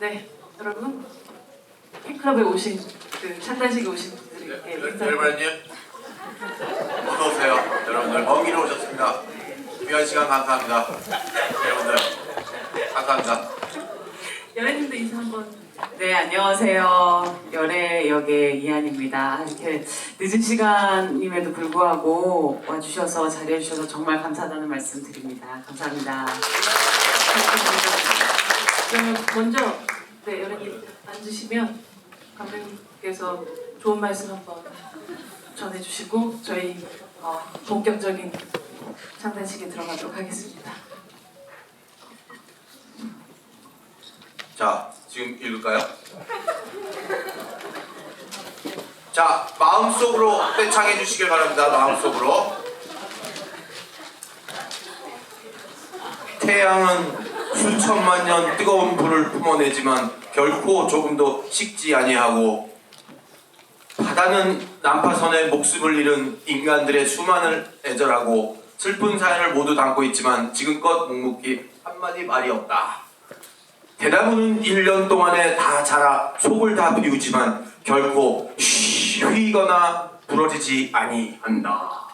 네, 여러분 팬클럽에 오신 찬단식에 오신 분들에게 인사. 열반님 어서 오세요. 여러분들 먼 길에 오셨습니다. 귀한 시간 감사합니다. 여러분들 감사합니다. 연예님도 인사 한번. 네, 안녕하세요. 열애 역의 이한입니다. 이렇게 늦은 시간임에도 불구하고 와주셔서 자리해주셔서 정말 감사하다는 말씀 드립니다. 감사합니다. 그러면 먼저 연예님 앉으시면 감독님께서 좋은 말씀 한번 전해주시고 저희 본격적인 창단식에 들어가도록 하겠습니다. 자, 지금 읽을까요? 자, 마음속으로 떼창해 주시길 바랍니다. 마음속으로. 태양은 수천만 년 뜨거운 불을 뿜어내지만 결코 조금도 식지 아니하고, 바다는 난파선에 목숨을 잃은 인간들의 수많은 애절하고 슬픈 사연을 모두 담고 있지만 지금껏 묵묵히 한마디 말이 없다. 대나무는 1년 동안에 다 자라 속을 다 비우지만 결코 휘거나 부러지지 아니한다.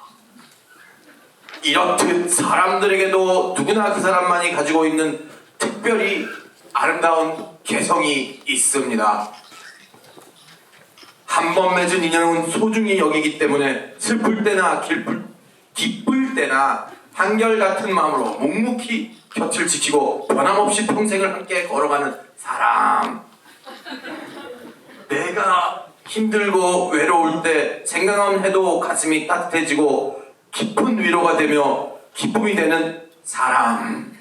이렇듯 사람들에게도 누구나 그 사람만이 가지고 있는 특별히 아름다운 개성이 있습니다. 한 번 맺은 인연은 소중히 여기기 때문에 슬플 때나 기쁠 때나 한결같은 마음으로 묵묵히 곁을 지키고 변함없이 평생을 함께 걸어가는 사람. 내가 힘들고 외로울 때 생각만 해도 가슴이 따뜻해지고 깊은 위로가 되며 기쁨이 되는 사람.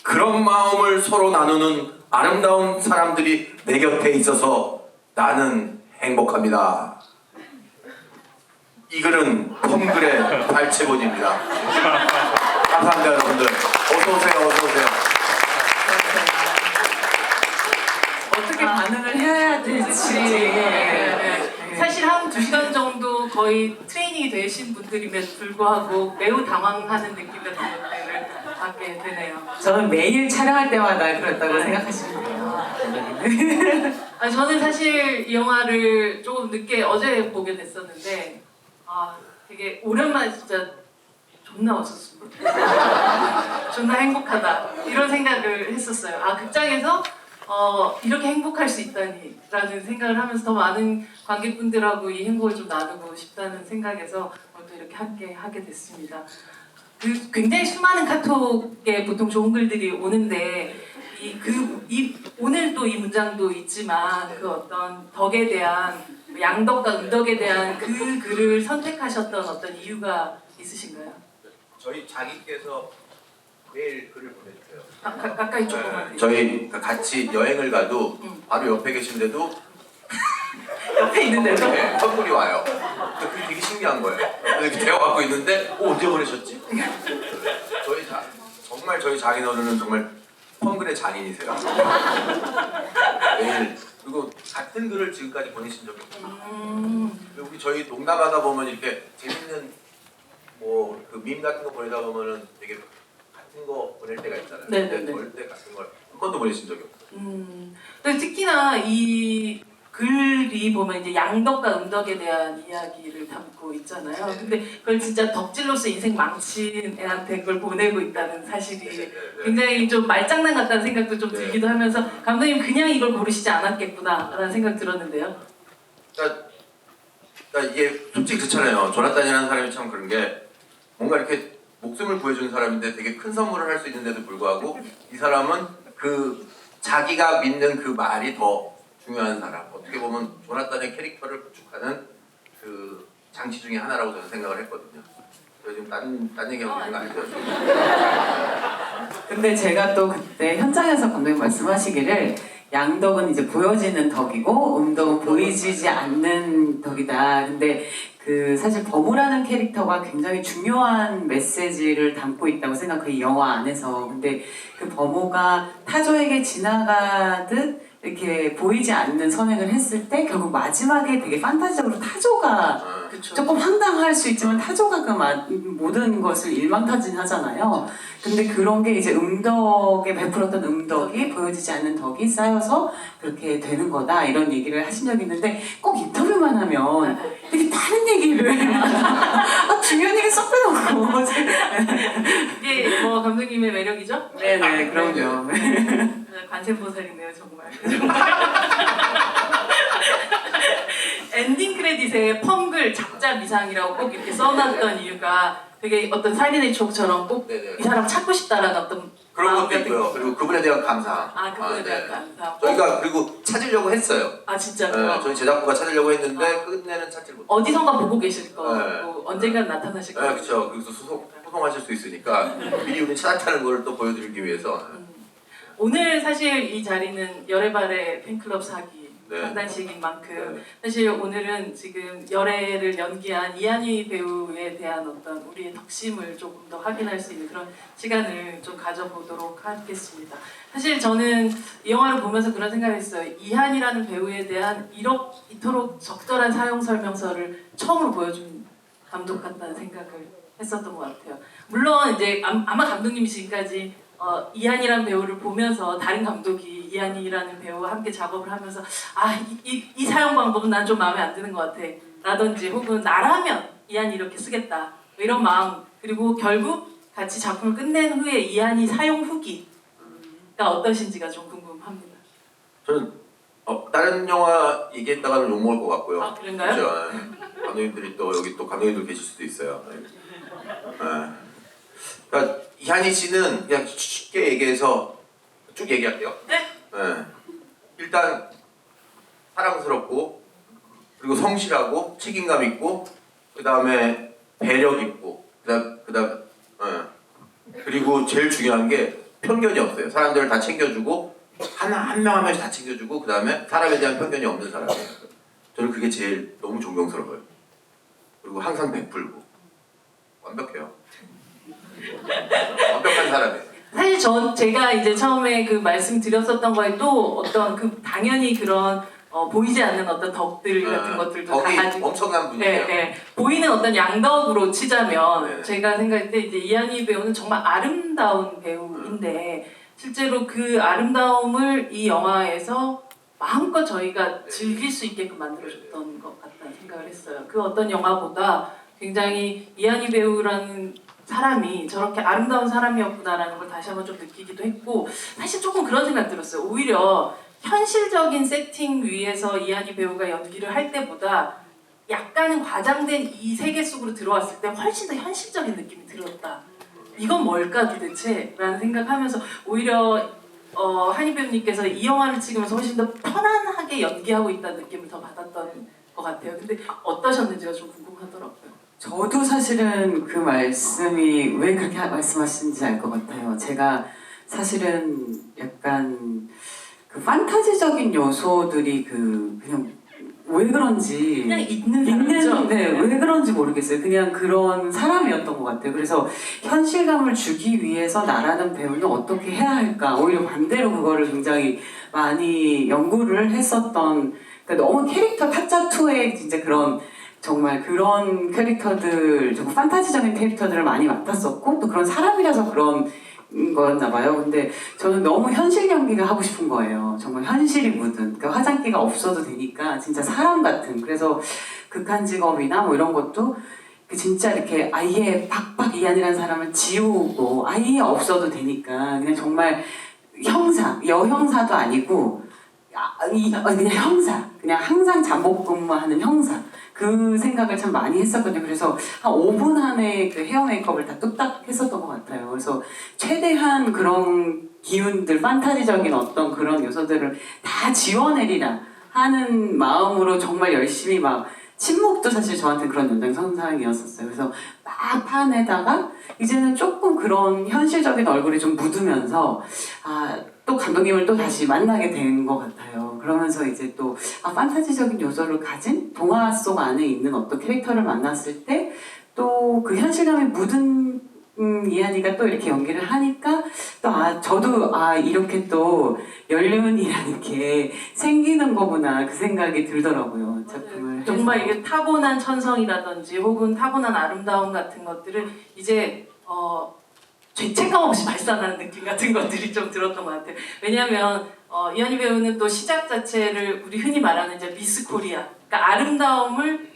그런 마음을 서로 나누는 아름다운 사람들이 내 곁에 있어서 나는 행복합니다. 이 글은 펌글의 발췌본입니다. 감사합니다, 여러분들. 어서 오세요, 어서 오세요. 어떻게 반응을 해야 될지. 사실 한 2시간 정도 거의 트레이닝이 되신 분들임에도 불구하고 매우 당황하는 느낌이었던 것들을 받게 되네요. 저는 매일 촬영할 때마다 그랬다고 생각하시면 돼요. 저는 사실 이 영화를 조금 늦게 어제 보게 됐었는데 되게 오랜만에 진짜 존나 웃었습니다. 존나 행복하다 이런 생각을 했었어요. 극장에서 이렇게 행복할 수 있다니 라는 생각을 하면서 더 많은 관객분들하고 이 행복을 좀 나누고 싶다는 생각에서 또 이렇게 함께 하게 됐습니다. 굉장히 수많은 카톡에 보통 좋은 글들이 오는데 오늘도 이 문장도 있지만 그 어떤 덕에 대한 양덕과 음덕에 대한 그 글을 선택하셨던 어떤 이유가 있으신가요? 저희 자기께서 매일 글을 보내주세요. 가까이 조금만. 저희 같이 여행을 가도 바로 옆에 계신데도 옆에 있는데도? 네, 선물이 와요. 그게 되게 신기한 거예요. 이렇게 대화받고 있는데 언제 보내셨지? 정말 저희 장인어른은 정말 펑글의 장인이세요. 매일. 그리고 같은 글을 지금까지 보내신 적이 없어요. 우리 저희 농담하다 보면 이렇게 재밌는 그 밈 같은 거 보내다 보면은 되게 같은 거 보낼 때가 있잖아요. 네네네. 절대 같은 걸 한 번도 보내신 적이 없어요. 근데 특히나 이 글이 보면 이제 양덕과 음덕에 대한 이야기를 담고 있잖아요. 근데 그걸 진짜 덕질로서 인생 망친 애한테 그걸 보내고 있다는 사실이 굉장히 좀 말장난 같다는 생각도 좀 들기도 하면서 감독님 그냥 이걸 고르시지 않았겠구나라는 생각 들었는데요. 그러니까 이게 솔직히 그렇잖아요. 조나단이라는 사람이 참 그런 게 뭔가 이렇게 목숨을 구해준 사람인데 되게 큰 선물을 할 수 있는데도 불구하고 이 사람은 자기가 믿는 그 말이 더 중요한 사람. 어떻게 보면 조나단의 캐릭터를 구축하는 그 장치 중에 하나라고 저는 생각을 했거든요. 저 지금 딴 얘기하고 있는 거 아니죠? 근데 제가 또 그때 현장에서 감독님 말씀하시기를 양덕은 이제 보여지는 덕이고 음덕은 보이지 않는 덕이다. 근데 사실 범우라는 캐릭터가 굉장히 중요한 메시지를 담고 있다고 생각해요. 이 영화 안에서. 근데 그 범우가 타조에게 지나가듯 이렇게 보이지 않는 선행을 했을 때 결국 마지막에 되게 판타지적으로 타조가 그쵸. 조금 황당할 수 있지만 타조가 모든 것을 일망타진하잖아요. 근데 그런 게 이제 음덕에 베풀었던 음덕이 보여지지 않는 덕이 쌓여서 그렇게 되는 거다 이런 얘기를 하신 적이 있는데 꼭 인터뷰만 하면 되게 다른 얘기를 중요한 얘기 쏙 빼놓고 이게 뭐 감독님의 매력이죠? 네네 그럼요. 관세음보살이네요 정말. 엔딩 크레딧에 펑글 작자 미상이라고 꼭 이렇게 써놨던 이유가 되게 어떤 살인의 추억처럼 꼭 네네. 이 사람 찾고 싶다라는 어떤 그런 마음 것도 같은 있고요. 그리고 그분에 대한 감사함. 아 그거에 네. 대한 감사. 저희가 그리고 찾으려고 했어요. 아 진짜요? 네, 저희 제작부가 찾으려고 했는데 끝내는 찾지 못. 어디선가 보고 계실 거고 네. 언젠간 나타나실 네, 거고. 그렇죠. 그래서 소송하실 수 있으니까 미리 우리 찾았다는 걸 또 보여드리기 위해서. 오늘 사실 이 자리는 열애발의 팬클럽 사기 네. 장단식인 만큼 네. 사실 오늘은 지금 열애를 연기한 이한희 배우에 대한 어떤 우리의 덕심을 조금 더 확인할 수 있는 그런 시간을 좀 가져보도록 하겠습니다. 사실 저는 이 영화를 보면서 그런 생각을 했어요. 이한이라는 배우에 대한 이토록 적절한 사용 설명서를 처음으로 보여준 감독 같다는 생각을 했었던 것 같아요. 물론 이제 아마 감독님이 지금까지 이한이라는 배우를 보면서 다른 감독이 이한이라는 배우와 함께 작업을 하면서 이 사용 방법은 난 좀 마음에 안 드는 것 같아 라든지 혹은 나라면 이한이 이렇게 쓰겠다 이런 마음 그리고 결국 같이 작품을 끝낸 후에 이한이 사용 후기가 어떠신지가 좀 궁금합니다. 저는 다른 영화 얘기했다가는 욕먹을 것 같고요. 아 그런가요? 그렇죠. 감독님들이 또 여기 또 감독님들 계실 수도 있어요. 네. 그러니까 이한희 씨는 그냥 쉽게 얘기해서 쭉 얘기할게요. 네. 네. 일단 사랑스럽고 그리고 성실하고 책임감 있고 그 다음에 배려 있고 그리고 제일 중요한 게 편견이 없어요. 사람들을 다 챙겨주고 한 명 한 명씩 다 챙겨주고 그 다음에 사람에 대한 편견이 없는 사람이에요. 저는 그게 제일 너무 존경스러워요. 그리고 항상 베풀고 완벽해요. 완벽한 사람이에요. 사실 제가 이제 처음에 그 말씀드렸었던 거에 또 어떤 당연히 그런 보이지 않는 어떤 덕들 같은 것들도 다 덕이 가지고 엄청난 분이에요. 네. 보이는 어떤 양덕으로 치자면 네. 제가 생각할 때 이제 이한희 배우는 정말 아름다운 배우인데 실제로 그 아름다움을 이 영화에서 마음껏 저희가 즐길 수 있게끔 만들어줬던 것 같다는 생각을 했어요. 그 어떤 영화보다 굉장히 이한희 배우라는 사람이 저렇게 아름다운 사람이었구나라는 걸 다시 한번 좀 느끼기도 했고 사실 조금 그런 생각 들었어요. 오히려 현실적인 세팅 위에서 이한희 배우가 연기를 할 때보다 약간은 과장된 이 세계 속으로 들어왔을 때 훨씬 더 현실적인 느낌이 들었다. 이건 뭘까 도대체? 라는 생각하면서 오히려 한희 배우님께서 이 영화를 찍으면서 훨씬 더 편안하게 연기하고 있다는 느낌을 더 받았던 것 같아요. 근데 어떠셨는지가 좀 궁금하더라고요. 저도 사실은 그 말씀이 왜 그렇게 말씀하시는지 알 것 같아요. 제가 사실은 약간 그 판타지적인 요소들이 그냥 왜 그런지 그냥 있는 사람이죠? 네, 왜 그런지 모르겠어요. 그냥 그런 사람이었던 것 같아요. 그래서 현실감을 주기 위해서 나라는 배우는 어떻게 해야 할까? 오히려 반대로 그거를 굉장히 많이 연구를 했었던 그러니까 너무 캐릭터 타짜2의 진짜 그런 정말 그런 캐릭터들, 정말 판타지적인 캐릭터들을 많이 맡았었고 또 그런 사람이라서 그런 거였나 봐요. 근데 저는 너무 현실 연기가 하고 싶은 거예요. 정말 현실이 묻은. 그러니까 화장기가 없어도 되니까 진짜 사람 같은. 그래서 극한 직업이나 뭐 이런 것도 진짜 이렇게 아예 박박 이한이라는 사람을 지우고 아예 없어도 되니까 그냥 정말 형사, 여형사도 아니고 그냥 형사. 그냥 항상 잠복 근무하는 형사. 그 생각을 참 많이 했었거든요. 그래서 한 5분 안에 그 헤어 메이크업을 다 뚝딱 했었던 것 같아요. 그래서 최대한 그런 기운들, 판타지적인 어떤 그런 요소들을 다 지워내리라 하는 마음으로 정말 열심히 막 침묵도 사실 저한테 그런 연장선상이었었어요. 그래서 막 파내다가 이제는 조금 그런 현실적인 얼굴이 좀 묻으면서 또 감독님을 또 다시 만나게 된 것 같아요. 그러면서 이제 또 판타지적인 요소를 가진 동화 속 안에 있는 어떤 캐릭터를 만났을 때 또 그 현실감이 묻은 이한이가 또 이렇게 연기를 하니까 또 저도 이렇게 또 연륜이라는 게 생기는 거구나 그 생각이 들더라고요. 작품을 정말 해서. 이게 타고난 천성이라든지 혹은 타고난 아름다움 같은 것들을 이제 죄책감 없이 발산하는 느낌 같은 것들이 좀 들었던 것 같아요. 왜냐하면 이한이 배우는 또 시작 자체를 우리 흔히 말하는 이제 미스 코리아, 그러니까 아름다움을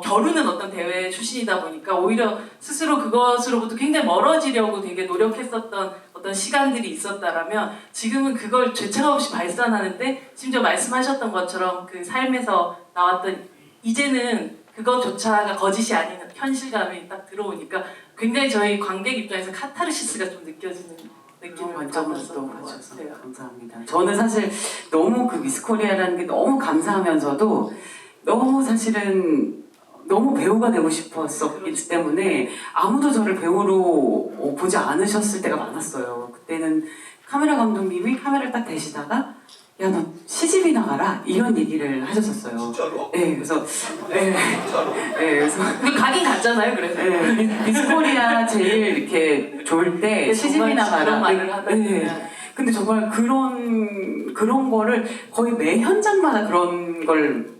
겨루는 어떤 대회 출신이다 보니까 오히려 스스로 그것으로부터 굉장히 멀어지려고 되게 노력했었던 어떤 시간들이 있었다라면 지금은 그걸 죄책감 없이 발산하는데 심지어 말씀하셨던 것처럼 그 삶에서 나왔던 이제는 그것조차가 거짓이 아닌 현실감이 딱 들어오니까 굉장히 저희 관객 입장에서 카타르시스가 좀 느껴지는 느낌을 관점으로 받았었던 또 것 봐주셔서 같아요. 감사합니다. 저는 사실 너무 그 미스코리아라는 게 너무 감사하면서도 너무 사실은 너무 배우가 되고 싶었었기 때문에 아무도 저를 배우로 보지 않으셨을 때가 많았어요. 그때는 카메라 감독님이 카메라를 딱 대시다가 야 너 시집이나 가라 이런 얘기를 하셨었어요. 진짜로? 네, 그래서 네, 그래서 근데 가긴 갔잖아요, 그래서. 네, 미스코리아 제일 이렇게 좋을 때 시집이나 가라. 그런 말을 하다 네. 근데 정말 그런 거를 거의 매 현장마다 그런 걸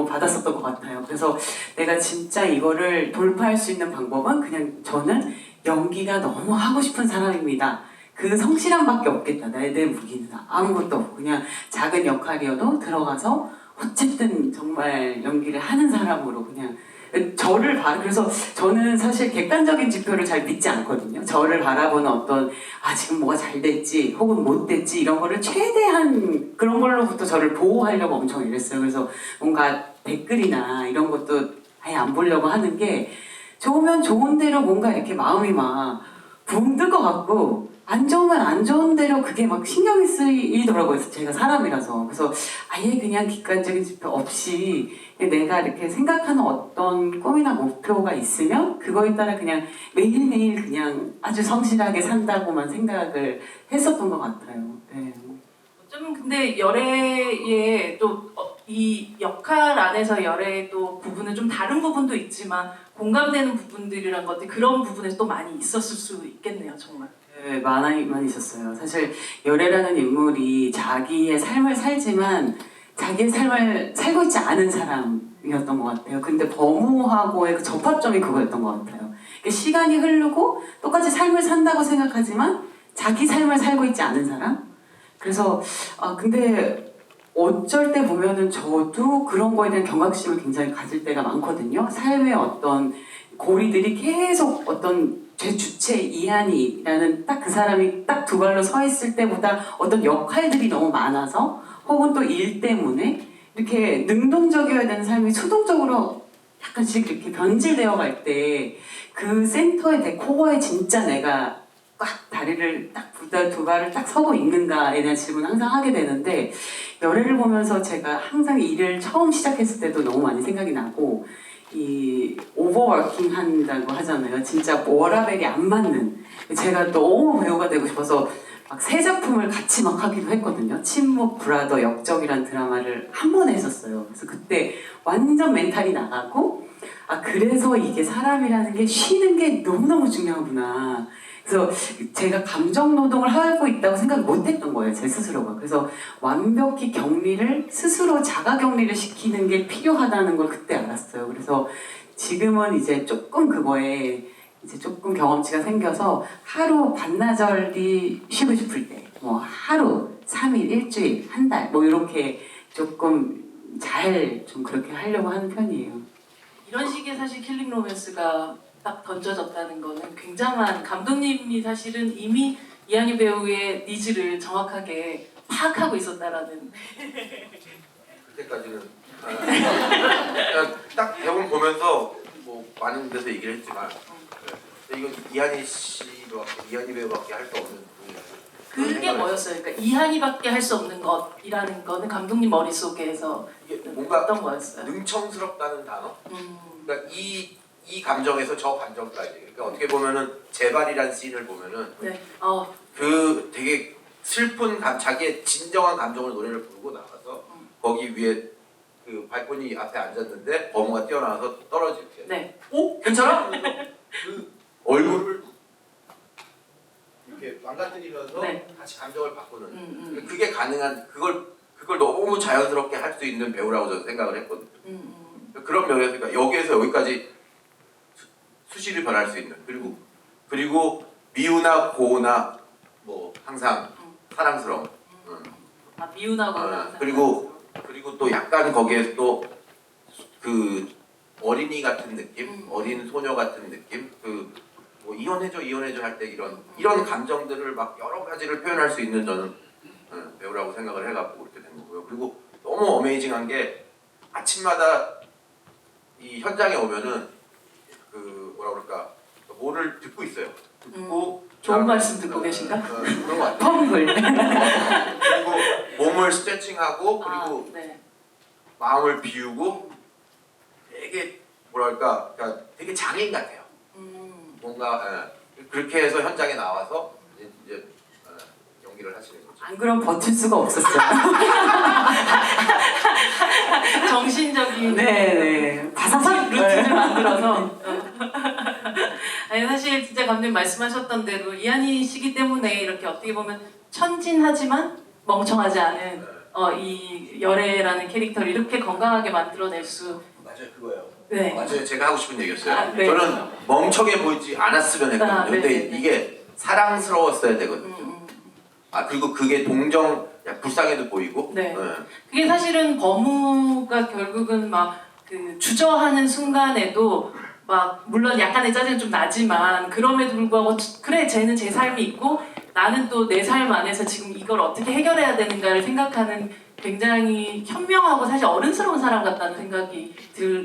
받았었던 것 같아요. 그래서 내가 진짜 이거를 돌파할 수 있는 방법은 그냥 저는 연기가 너무 하고 싶은 사람입니다. 그 성실함밖에 없겠다. 내 무기는 아무것도 없고 그냥 작은 역할이어도 들어가서 어쨌든 정말 연기를 하는 사람으로 그냥 그래서 저는 사실 객관적인 지표를 잘 믿지 않거든요. 저를 바라보는 어떤 지금 뭐가 잘 됐지 혹은 못 됐지 이런 거를 최대한 그런 걸로부터 저를 보호하려고 엄청 이랬어요. 그래서 뭔가 댓글이나 이런 것도 아예 안 보려고 하는 게 좋으면 좋은 대로 뭔가 이렇게 마음이 막 붕 뜰 것 같고 안 좋으면 안 좋은 대로 그게 막 신경이 쓰이더라고요. 제가 사람이라서. 그래서 아예 그냥 객관적인 지표 없이 내가 이렇게 생각하는 어떤 꿈이나 목표가 있으면 그거에 따라 그냥 매일매일 그냥 아주 성실하게 산다고만 생각을 했었던 것 같아요. 네. 어쩌면 근데 열애의 또 이 역할 안에서 열애의 또 부분은 좀 다른 부분도 있지만 공감되는 부분들이란 것들 그런 부분에서 또 많이 있었을 수 있겠네요, 정말. 네, 많이 있었어요. 사실 열애라는 인물이 자기의 삶을 살지만 자기의 삶을 살고 있지 않은 사람이었던 것 같아요. 근데 범우하고의 그 접합점이 그거였던 것 같아요. 그러니까 시간이 흐르고 똑같이 삶을 산다고 생각하지만 자기 삶을 살고 있지 않은 사람? 그래서 근데 어쩔 때 보면은 저도 그런 거에 대한 경각심을 굉장히 가질 때가 많거든요. 삶의 어떤 고리들이 계속 어떤 제 주체 이한이라는 딱 그 사람이 딱 두 발로 서 있을 때보다 어떤 역할들이 너무 많아서 혹은 또 일 때문에 이렇게 능동적이어야 되는 삶이 수동적으로 약간씩 이렇게 변질되어 갈 때 그 센터에 내 코어에 진짜 내가 꽉 다리를 딱 두 발을 딱 서고 있는가에 대한 질문을 항상 하게 되는데 열애를 보면서 제가 항상 일을 처음 시작했을 때도 너무 많이 생각이 나고 이 오버워킹 한다고 하잖아요. 진짜 워라밸이 안 맞는 제가 너무 배우가 되고 싶어서 막 세 작품을 같이 막 하기도 했거든요. 침묵, 브라더, 역적이란 드라마를 한 번에 했었어요. 그래서 그때 완전 멘탈이 나가고 그래서 이게 사람이라는 게 쉬는 게 너무너무 중요하구나. 그래서 제가 감정 노동을 하고 있다고 생각 못 했던 거예요, 제 스스로가. 그래서 완벽히 격리를 스스로 자가 격리를 시키는 게 필요하다는 걸 그때 알았어요. 그래서 지금은 이제 조금 그거에 이제 조금 경험치가 생겨서 하루 반나절이 쉬고 싶을 때, 뭐 하루, 3일, 일주일, 한 달, 뭐 이렇게 조금 잘 좀 그렇게 하려고 하는 편이에요. 이런 식의 사실 킬링 로맨스가 딱 던져졌다는 거는 굉장한 감독님이 사실은 이미 이한이 배우의 니즈를 정확하게 파악하고 있었다라는. 그때까지는 그냥 딱 대본 보면서 뭐 많은 데서 얘기를 했지만 이건 이한이 배우밖에 할 수 없는 그게 뭐였어요? 그러니까 이한이밖에 할 수 없는 것이라는 거는 감독님 머릿속에서 이게 뭔가 어떤 거였어요? 능청스럽다는 단어? 그러니까 이 감정에서 저 감정까지. 그러니까 어떻게 보면은 제발이란 씬을 보면은 네. 그 되게 슬픈 자기의 진정한 감정을 노래를 부르고 나가서 거기 위에 그 발코니 앞에 앉았는데 범우가 뛰어나와서 떨어지게. 네. 오? 괜찮아? 그 얼굴을 이렇게 망가뜨리면서 네. 같이 감정을 바꾸는 음. 그게 가능한 그걸 너무 자연스럽게 할 수 있는 배우라고 저는 생각을 했거든요. 그런 면에서 그러니까 여기에서 여기까지 수시를 변할 수 있는 그리고 미우나 고우나 뭐 항상 사랑스러운 아 미운하거나 그리고 또 약간 거기에 또 그 어린이 같은 느낌, 어린 소녀 같은 느낌, 뭐 이혼해줘 할 때 이런 감정들을 막 여러 가지를 표현할 수 있는 저는 배우라고 생각을 해갖고 그렇게 된 거고요. 그리고 너무 어메이징한 게 아침마다 이 현장에 오면은 그 뭐라 그럴까 뭐를 듣고 있어요. 듣고 좋은 말씀 듣고 계신가? 그런 거 같아요. 펌블. 그리고 몸을 스트레칭하고 그리고 네. 마음을 비우고 되게 뭐랄까 그러니까 되게 장인 같아요. 뭔가 그렇게 해서 현장에 나와서 이제 연기를 하시는 거죠. 안 그럼 버틸 수가 없었어요. 정신적인 네네. 바사삭 루틴을 만들어서 아니 사실 진짜 감독님 말씀하셨던 대로 이한희 씨기 때문에 이렇게 어떻게 보면 천진하지만 멍청하지 않은 이 열애라는 캐릭터를 이렇게 건강하게 만들어낼 수 맞아요, 그거예요. 네. 맞아요, 제가 하고 싶은 얘기였어요. 아, 네. 저는 멍청해 보이지 않았으면 했거든요. 아, 네, 근데 네, 네. 이게 사랑스러웠어야 되거든요. 그리고 그게 동정, 불쌍해도 보이고. 네. 그게 사실은 범우가 결국은 막 그 주저하는 순간에도 막 물론 약간의 짜증은 좀 나지만 그럼에도 불구하고 그래 쟤는 제 삶이 있고 나는 또 내 삶 안에서 지금 이걸 어떻게 해결해야 되는가를 생각하는 굉장히 현명하고 사실 어른스러운 사람 같다는 생각이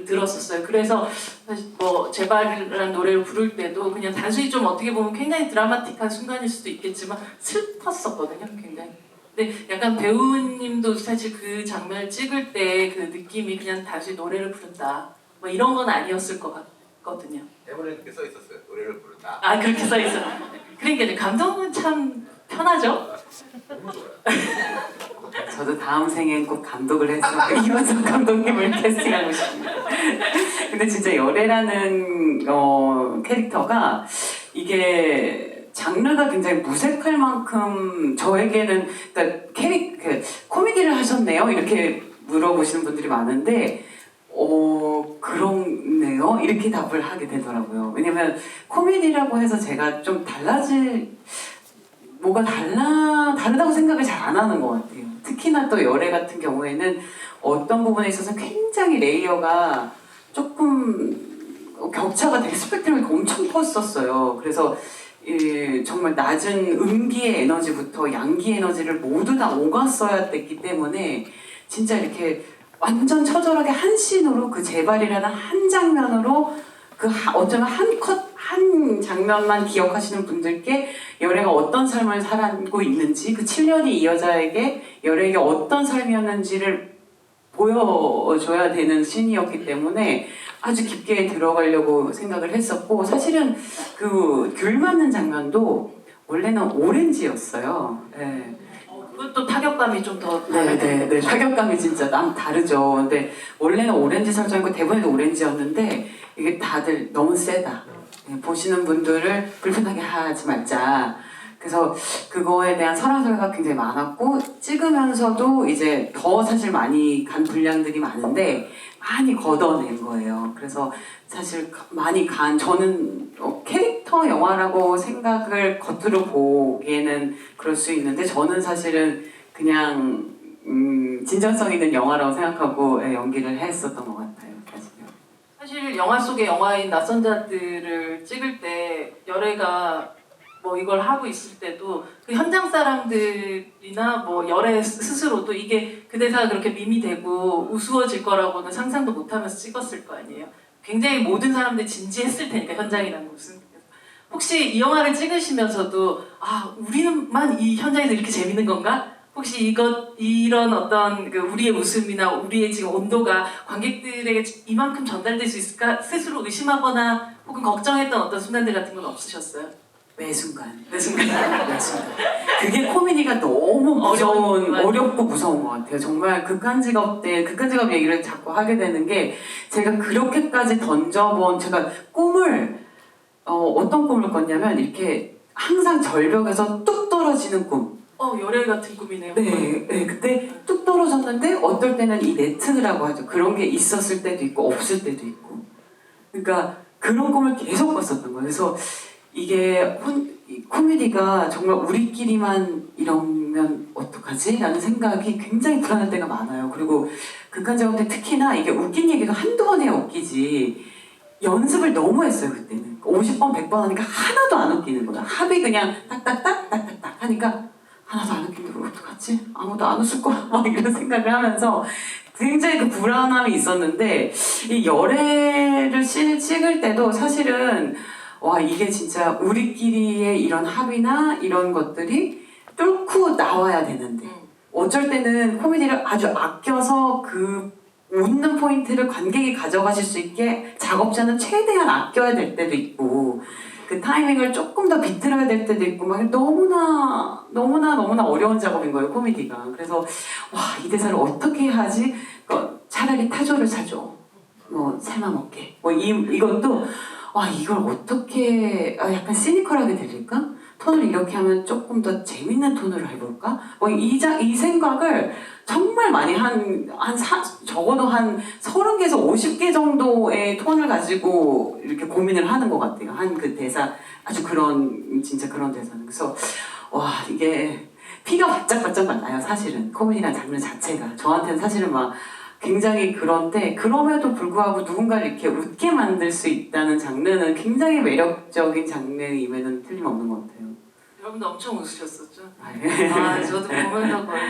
들었었어요. 그래서 사실 뭐 제발이라는 노래를 부를 때도 그냥 단순히 좀 어떻게 보면 굉장히 드라마틱한 순간일 수도 있겠지만 슬펐었거든요, 굉장히. 근데 약간 배우님도 사실 그 장면을 찍을 때 그 느낌이 그냥 단순히 노래를 부른다 뭐 이런 건 아니었을 것 같거든요. 대본에 그렇게 써 있었어요. 노래를 부른다. 아 그렇게 써 있어. 그러니까 이제 감독은 참 편하죠. 너무 좋아요. 저도 다음 생엔 꼭 감독을 해서 이원석 감독님을 캐스팅하고 싶습니다. 근데 진짜 열애라는 캐릭터가 이게 장르가 굉장히 무색할 만큼 저에게는 그러니까 코미디를 하셨네요 이렇게 물어보시는 분들이 많은데 그렇네요 이렇게 답을 하게 되더라고요. 왜냐면 코미디라고 해서 제가 좀 뭐가 다르다고 생각을 잘 안 하는 것 같아요. 특히나 또 열애 같은 경우에는 어떤 부분에 있어서 굉장히 레이어가 조금 격차가 되게 스펙트럼이 엄청 컸었어요. 그래서 정말 낮은 음기의 에너지부터 양기 에너지를 모두 다 오갔어야 됐기 때문에 진짜 이렇게 완전 처절하게 한 씬으로 그 재발이라는 한 장면으로 어쩌면 한 장면만 기억하시는 분들께 열애가 어떤 삶을 살고 있는지 그 7년이 이 여자에게 열애에게 어떤 삶이었는지를 보여줘야 되는 씬이었기 때문에 아주 깊게 들어가려고 생각을 했었고 사실은 그 귤 맞는 장면도 원래는 오렌지였어요. 네. 그것도 타격감이 좀 더 네, 타격감이 진짜 다르죠. 근데 원래는 오렌지 설정이고 대본에도 오렌지였는데 이게 다들 너무 세다. 보시는 분들을 불편하게 하지 말자. 그래서 그거에 대한 설화설화가 굉장히 많았고 찍으면서도 이제 더 사실 많이 간 분량들이 많은데 많이 걷어낸 거예요. 그래서 사실 많이 저는 캐릭터 영화라고 생각을 겉으로 보기에는 그럴 수 있는데 저는 사실은 그냥 진정성 있는 영화라고 생각하고 연기를 했었던 것 같아요. 사실 영화 속의 영화인 낯선 자들을 찍을 때 열애가 뭐 이걸 하고 있을 때도 그 현장 사람들이나 뭐 열애 스스로도 이게 그 대사가 그렇게 밈이 되고 우스워질 거라고는 상상도 못하면서 찍었을 거 아니에요. 굉장히 모든 사람들이 진지했을 테니까 현장이라는 곳은. 혹시 이 영화를 찍으시면서도 우리만 이 현장에서 이렇게 재밌는 건가? 혹시 이런 어떤 그 우리의 웃음이나 우리의 지금 온도가 관객들에게 이만큼 전달될 수 있을까 스스로 의심하거나 혹은 걱정했던 어떤 순간들 같은 건 없으셨어요? 매 순간. 그게 코미디가 너무 어렵고 무서운 것 같아요. 정말 극한 직업 얘기를 자꾸 하게 되는 게 제가 그렇게까지 제가 꿈을 어떤 꿈을 꿨냐면 이렇게 항상 절벽에서 뚝 떨어지는 꿈. 열애 같은 꿈이네요. 네, 네, 그때 뚝 떨어졌는데 어떨 때는 이 네트라고 하죠. 그런 게 있었을 때도 있고 없을 때도 있고. 그러니까 그런 꿈을 계속 꿨었던 거예요. 그래서 이게 이 코미디가 정말 우리끼리만 이러면 어떡하지? 라는 생각이 굉장히 불안할 때가 많아요. 그리고 극한적일 때 특히나 이게 웃긴 얘기가 한두 번 해야 웃기지 연습을 너무 했어요 그때는. 50번 100번 하니까 하나도 안 웃기는 거야. 합이 그냥 딱딱딱 딱딱딱 하니까 하나도 안 웃긴데 그걸 어떡하지? 아무도 안 웃을 거야. 막 이런 생각을 하면서 굉장히 그 불안함이 있었는데 이 열애를 찍을 때도 사실은 와 이게 진짜 우리끼리의 이런 합의나 이런 것들이 뚫고 나와야 되는데 어쩔 때는 코미디를 아주 아껴서 그 웃는 포인트를 관객이 가져가실 수 있게 작업자는 최대한 아껴야 될 때도 있고 그 타이밍을 조금 더 비틀어야 될 때도 있고 막 너무나 어려운 작업인 거예요 코미디가. 그래서 와 이 대사를 어떻게 하지? 차라리 타조를 사줘. 뭐 살만 먹게. 뭐 이것도 와 이걸 어떻게 약간 시니컬하게 들릴까? 톤을 이렇게 하면 조금 더 재밌는 톤으로 해볼까? 뭐 이 생각을 정말 많이 적어도 한 30개에서 50개 정도의 톤을 가지고 이렇게 고민을 하는 것 같아요. 한 그 대사 아주 진짜 그런 대사는. 그래서 와 이게 피가 바짝바짝 나요 사실은 코미디라는 장르 자체가. 저한테는 사실은 막 굉장히 그런데 그럼에도 불구하고 누군가를 이렇게 웃게 만들 수 있다는 장르는 굉장히 매력적인 장르임에는 틀림없는 것 같아요. 여러분도 엄청 웃으셨었죠? 네. 저도 보면서 거의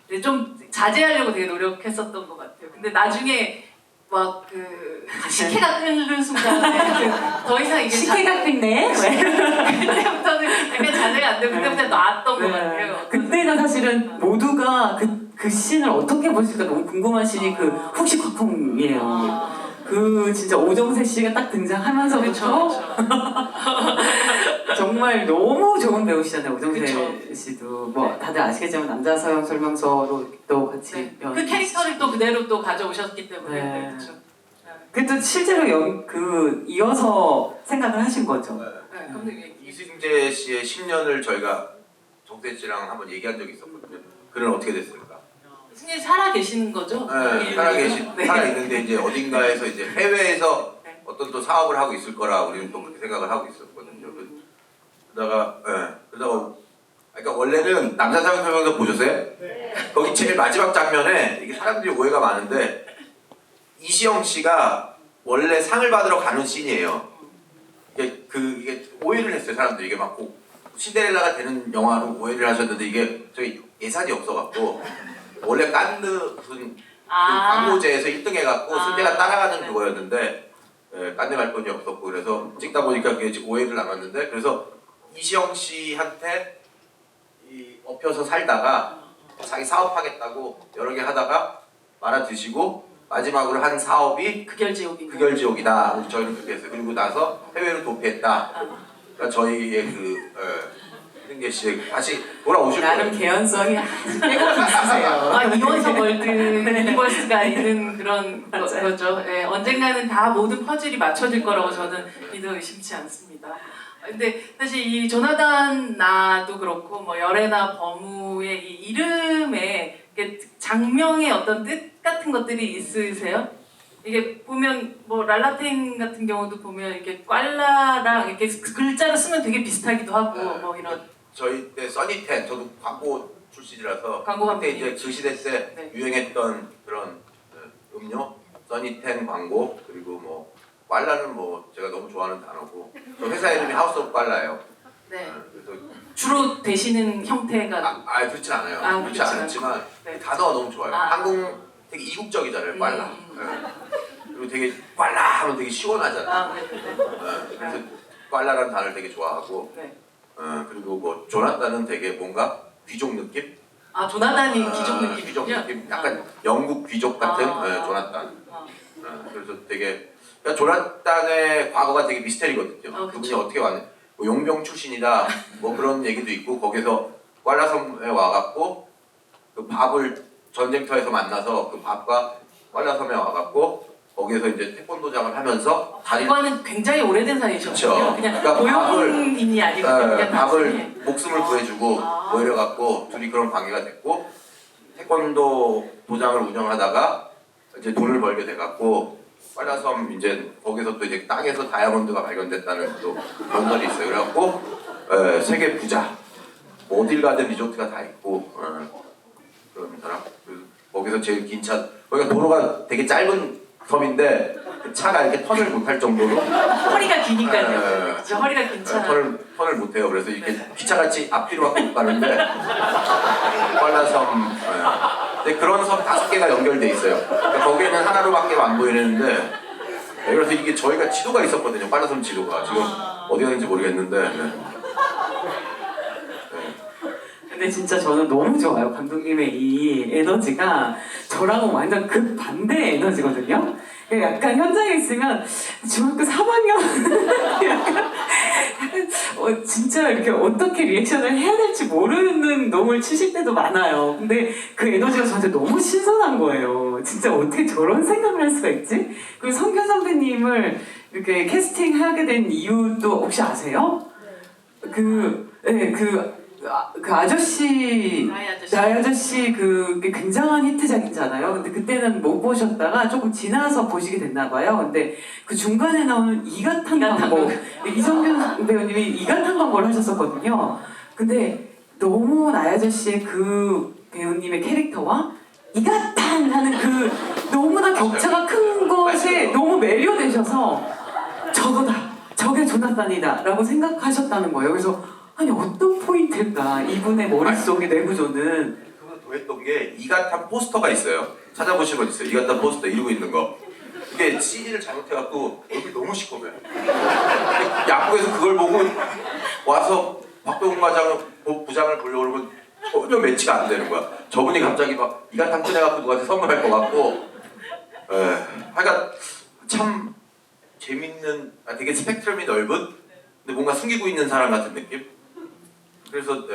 네, 좀 자제하려고 되게 노력했었던 것 같아요. 근데 나중에 막 그 식혜가 끓는 순간에 더 이상 이게 식혜가 끓네? 그때부터는 약간 자제가 안 되고 그때부터 놨던 것 같아요. 그때가 사실은 모두가 그 씬을 어떻게 보실까 너무 궁금한 씬이 그 훅식 콱쿵이에요. 그 진짜 오정세 씨가 딱 등장하면서부터 정말 너무 좋은 배우시잖아요 오정세 씨도. 뭐 다들 아시겠지만 남자 서영 설명서로 또 같이 그 캐릭터를 또 그대로 또 가져오셨기 때문에 네. 그렇죠. 그래도 실제로 이어서 생각을 하신 거죠. 네, 감독님. 이승재 씨의 10년을 저희가 정세 씨랑 한번 얘기한 적이 있었거든요. 그는 어떻게 됐을까? 승진 살아 계시는 거죠? 네, 살아 있는데 이제 어딘가에서 이제 해외에서 네. 어떤 또 사업을 하고 있을 거라 우리는 또 그렇게 생각을 하고 있었거든요. 그러다가 그러니까 원래는 남자상 설명서 보셨어요? 네. 거기 제일 마지막 장면에 이게 사람들이 오해가 많은데 이시영 씨가 원래 상을 받으러 가는 씬이에요. 이게 오해를 했어요 사람들이. 이게 막 신데렐라가 되는 영화로 오해를 하셨는데 이게 저희 예산이 없어갖고 원래 깐느 무슨 그 광고제에서 1등 해갖고 승재가 따라가는 그거였는데 깐느 갈 돈이 없었고 그래서 찍다 보니까 그게 오해를 남았는데 그래서 이시영 씨한테 엎혀서 살다가 자기 사업하겠다고 여러 개 하다가 말아드시고 마지막으로 한 사업이 극열지옥이다. 저희는 그렇게 했어요. 그리고 나서 해외로 도피했다. 그러니까 저희의 승재 씨의 다시 돌아오실 거예요. 나름 개연성이 아주 빼곡히 있으세요. 이원석 월드 유니버스가 있는 그런 거죠. 네, 언젠가는 다 모든 퍼즐이 맞춰질 거라고 저는 믿어 의심치 않습니다. 근데 사실 이 조나단 나도 그렇고 뭐 열애나 버무의 이 이름에 장명의 어떤 뜻 같은 것들이 있으세요? 이게 보면 뭐 랄라테인 같은 경우도 보면 이렇게 꽐라랑 이렇게 글자로 쓰면 되게 비슷하기도 하고 뭐 이런. 저희 때 써니텐 저도 광고 출신이라서 광고 그때 이제 그 시대 때 네. 유행했던 그런 음료 써니텐 광고 그리고 뭐 꽐라는 뭐 제가 너무 좋아하는 단어고 저 회사 이름이 하우스 오브 꽐라예요. 네. 그래서 주로 되시는 형태가 그렇진 않아요. 그렇지 않았지만 네. 단어가 너무 좋아요. 한국 되게 이국적이잖아요. 꽐라. 그리고 되게 꽐라 하면 되게 시원하잖아요. 네. 그래서 꽐라라는 단어를 되게 좋아하고 네. 그리고 뭐 조나단은 되게 뭔가 귀족 느낌? 조나단이 귀족 느낌이요? 귀족 느낌? 약간 영국 귀족 같은 조나단. 그래서 되게 그러니까 조나단의 과거가 되게 미스테리거든요. 그분이 어떻게 왔냐? 뭐 용병 출신이다. 뭐 그런 얘기도 있고 거기서 꽐라 섬에 와갖고 그 밥을 전쟁터에서 만나서 그 밥과 꽐라 섬에 와갖고 거기에서 이제 태권도장을 하면서 다리 그거는 굉장히 오래된 사이셨거든요. 그쵸. 그냥 그러니까 고용인이 아니고 그냥 밥을 단순히. 목숨을 구해주고 아. 뭐 이래갖고 둘이 그런 관계가 됐고 태권도 도장을 운영하다가 이제 돈을 벌게 돼갖고 빨라섬 이제 거기서 또 이제 땅에서 다이아몬드가 발견됐다는 또 전설이 있어요. 그래갖고 세계 부자 뭐 어딜 가든 리조트가 다 있고 그런 사람. 그래서 거기서 제일 긴 차 거기가 도로가 되게 짧은 섬인데 그 차가 이렇게 턴을 못할 정도로 허리가 기니까요. 네. 그쵸, 허리가 괜찮아. 턴을 못해요. 그래서 이렇게 네. 기차같이 앞뒤로밖에 못 가는데 빨라섬 근데 그런 섬 5개가 연결돼 있어요. 그러니까 거기에는 하나로밖에 안 보이는데 그래서 이게 저희가 지도가 있었거든요. 빨라섬 지도가 지금 어디 갔는지 모르겠는데 근데 진짜 저는 너무 좋아요. 감독님의 이 에너지가 저랑은 완전 극반대 에너지거든요. 약간 현장에 있으면 중학교 3학년 약간 진짜 이렇게 어떻게 리액션을 해야 될지 모르는 놈을 치실 때도 많아요. 근데 그 에너지가 저한테 너무 신선한 거예요. 진짜 어떻게 저런 생각을 할 수가 있지? 그리고 성균 선배님을 이렇게 캐스팅하게 된 이유도 혹시 아세요? 그 아저씨, 나의 아저씨 그게 굉장한 히트작이잖아요. 근데 그때는 못 보셨다가 조금 지나서 보시게 됐나 봐요. 근데 그 중간에 나오는 이가탄 광고, 이성균 배우님이 이가탄 광고를 하셨었거든요. 근데 너무 나의 아저씨의 그 배우님의 캐릭터와 이가탄 하는 그 너무나 격차가 큰 것에 너무 매료되셔서 저거다, 저게 조나단이다 라고 생각하셨다는 거예요. 그래서 아니 어떤 포인트일까 이분의 머릿속의 내구조는. 그거 더했던 게 이가탄 포스터가 있어요. 찾아보시면 있어요. 이가탄 포스터 이러고 있는 거. 이게 CD를 잘못해갖고 얼굴이 너무 시커매요. 야구에서 그걸 보고 와서 박병훈 부장을 보려고 그러면 전혀 매치가 안 되는 거야. 저분이 갑자기 막 이가탄 꺼내갖고 누구한테 선물할 것 같고 하여간 참 재밌는 되게 스펙트럼이 넓은 근데 뭔가 숨기고 있는 사람 같은 느낌? 그래서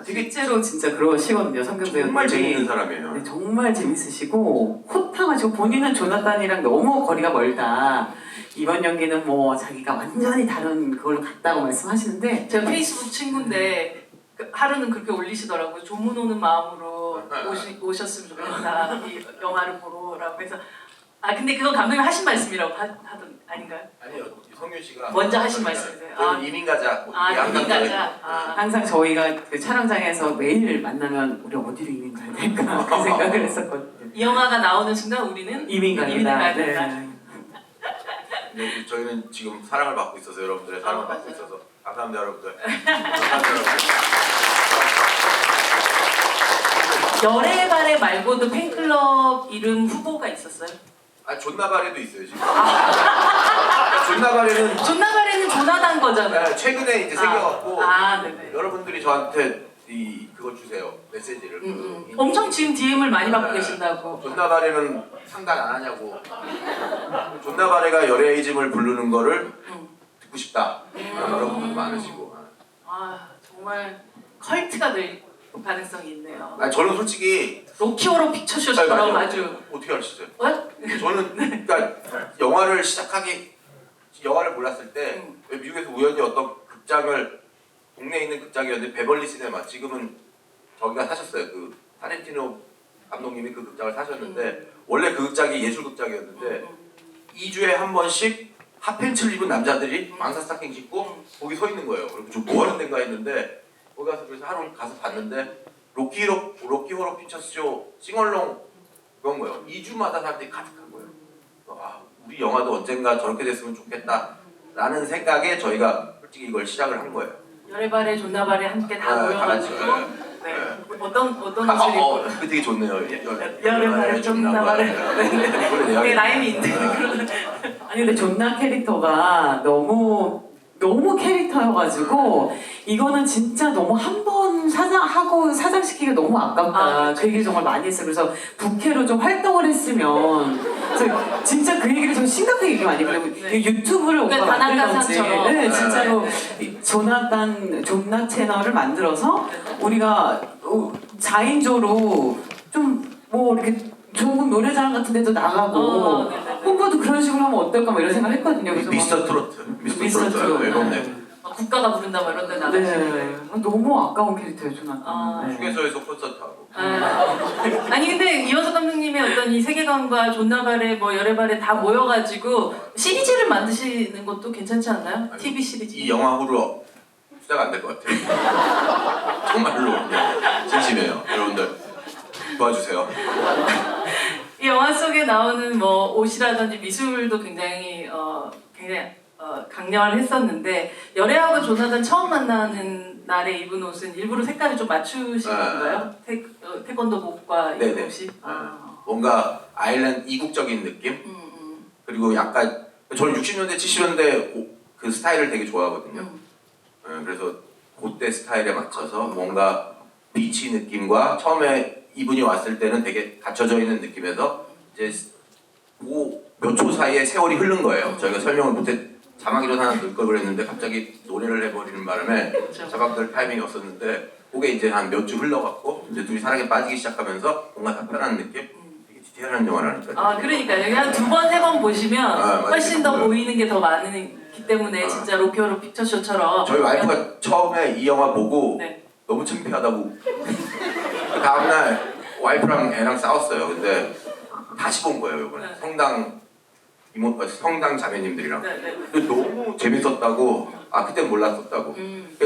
되게 실제로 진짜 그러시거든요. 성균 배우님이. 정말 재밌는 사람이에요. 네, 정말 재밌으시고 호탕하시고 본인은 조나단이랑 너무 거리가 멀다. 이번 연기는 뭐 자기가 완전히 다른 그걸로 갔다고 말씀하시는데 제가 페이스북 친구인데 하루는 그렇게 올리시더라고요. 조문 오는 마음으로 오셨으면 좋겠다. 이 영화를 보러라고 해서 근데 그건 감독님 하신 말씀이라고 하던 아닌가요? 아니요. 성균 씨가 먼저 하신 말씀이세요. 저는 이민 가자. 이민 가자. 항상 저희가 그 촬영장에서 매일 만나면 우리 어디로 이민 가야 될까 그 생각을 했었거든요. 이 영화가 나오는 순간 우리는 이민 가야 된다. 네, 저희는 지금 사랑을 받고 있어서 여러분들의 사랑을 받고 있어서 감사합니다 여러분들. 감사합니다 여러분들. 열의 발에 말고도 팬클럽 이름 후보가 있었어요? 존나발에도 있어요 지금. 존나발에는 존나발에는 조나단 거잖아요. 최근에 이제 생겨갖고 네네. 여러분들이 저한테 그걸 주세요 메시지를. 엄청 지금 DM을 많이 받고 계신다고. 존나발에는 상담 안 하냐고. 존나발에가 열애이즘을 부르는 거를 듣고 싶다. 그런 분도 많으시고. 정말 컬트가 될 가능성이 있네요. 저는 솔직히 로키호러 픽처쇼처럼 아주. 어떻게 아시죠? 왜? 저는 그러니까 영화를 몰랐을 때 미국에서 우연히 어떤 극장을 동네에 있는 극장이었는데 베벌리 시네마 지금은 저기가 사셨어요. 그 타렌티노 감독님이 그 극장을 사셨는데 원래 그 극장이 예술 극장이었는데 2주에 한 번씩 핫팬츠를 입은 남자들이 망사 스타킹 신고 거기 서 있는 거예요. 그리고 좀 뭐 하는 데인가 했는데 거기 가서 그래서 하루 가서 봤는데 로키 호러 피처스쇼 싱얼롱 그런 거예요. 2주마다 사람들이 가득한 거예요. 우리 영화도 언젠가 저렇게 됐으면 좋겠다라는 생각에 저희가 솔직히 이걸 시작을 한 거예요. 열의 발에 존나발에 함께 다 모여가지고 어떤 옷을 입고 그 되게 좋네요. 열의 발에 존나발에 되게 라임이 있는 그런. 아니 근데 존나 캐릭터가 너무 캐릭터여가지고 이거는 진짜 너무 한 번 사장시키기가 너무 아깝다. 그 얘기를 정말 많이 했어요. 그래서 부캐로 좀 활동을 했으면 그래서 진짜 그 얘기를 좀 심각하게 얘기 많이 해요. 유튜브를 오빠 만들던지 진짜로 존나 채널을 만들어서 우리가 4인조로 좀 뭐 이렇게 전국 노래자랑 같은 데도 나가고 네네네. 홍보도 그런 식으로 하면 어떨까 뭐 이런 생각을 했거든요. 그래서 미스터 트로트, 미스터 트로트 앨범 내 국가가 부른다 뭐 이런 데 나가시고. 네. 너무 아까운 캐릭터예요, 조나단. 아. 네. 휴게소에서 콘서트 하고. 아니 근데 이호석 감독님의 어떤 이 세계관과 존나발의 뭐 열애발에 다 모여가지고 시리즈를 만드시는 것도 괜찮지 않나요? 아니, TV 시리즈. 이 영화후로 시작 안 될 것 같아요. 정말로 진심이에요. 여러분들 도와주세요. 이 영화 속에 나오는 뭐 옷이라든지 미술도 굉장히 강렬 했었는데 열애하고 조나단 처음 만나는 날에 입은 옷은 일부러 색깔을 좀 맞추신 건가요? 태권도복과 이 네네. 옷이? 뭔가 아일랜드 이국적인 느낌? 그리고 약간 저는 60년대 70년대 그 스타일을 되게 좋아하거든요. 그래서 그때 스타일에 맞춰서 뭔가 비치 느낌과 처음에 이분이 왔을 때는 되게 갖춰져 있는 느낌에서 이제 몇 초 사이에 세월이 흐른 거예요. 저희가 설명을 못해 자막이라도 하나 넣을 걸 그랬는데 갑자기 노래를 해버리는 바람에 자막들 타이밍이 없었는데 그게 이제 한 몇 주 흘러갔고 이제 둘이 사랑에 빠지기 시작하면서 뭔가 다 편한 느낌? 되게 디테일한 영화라니까요. 그러니까 여기 한 두 번, 세 번 보시면 훨씬 더 맞아요. 보이는 게 더 많기 때문에 진짜 로키오로 픽처쇼처럼 저희 와이프가 처음에 이 영화 보고 네. 너무 창피하다고 그 다음날 와이프랑 애랑 싸웠어요. 근데 다시 본 거예요 이번에. 성당 자매님들이랑. 네. 근데 너무 재밌었다고. 그때 몰랐었다고. 그러니까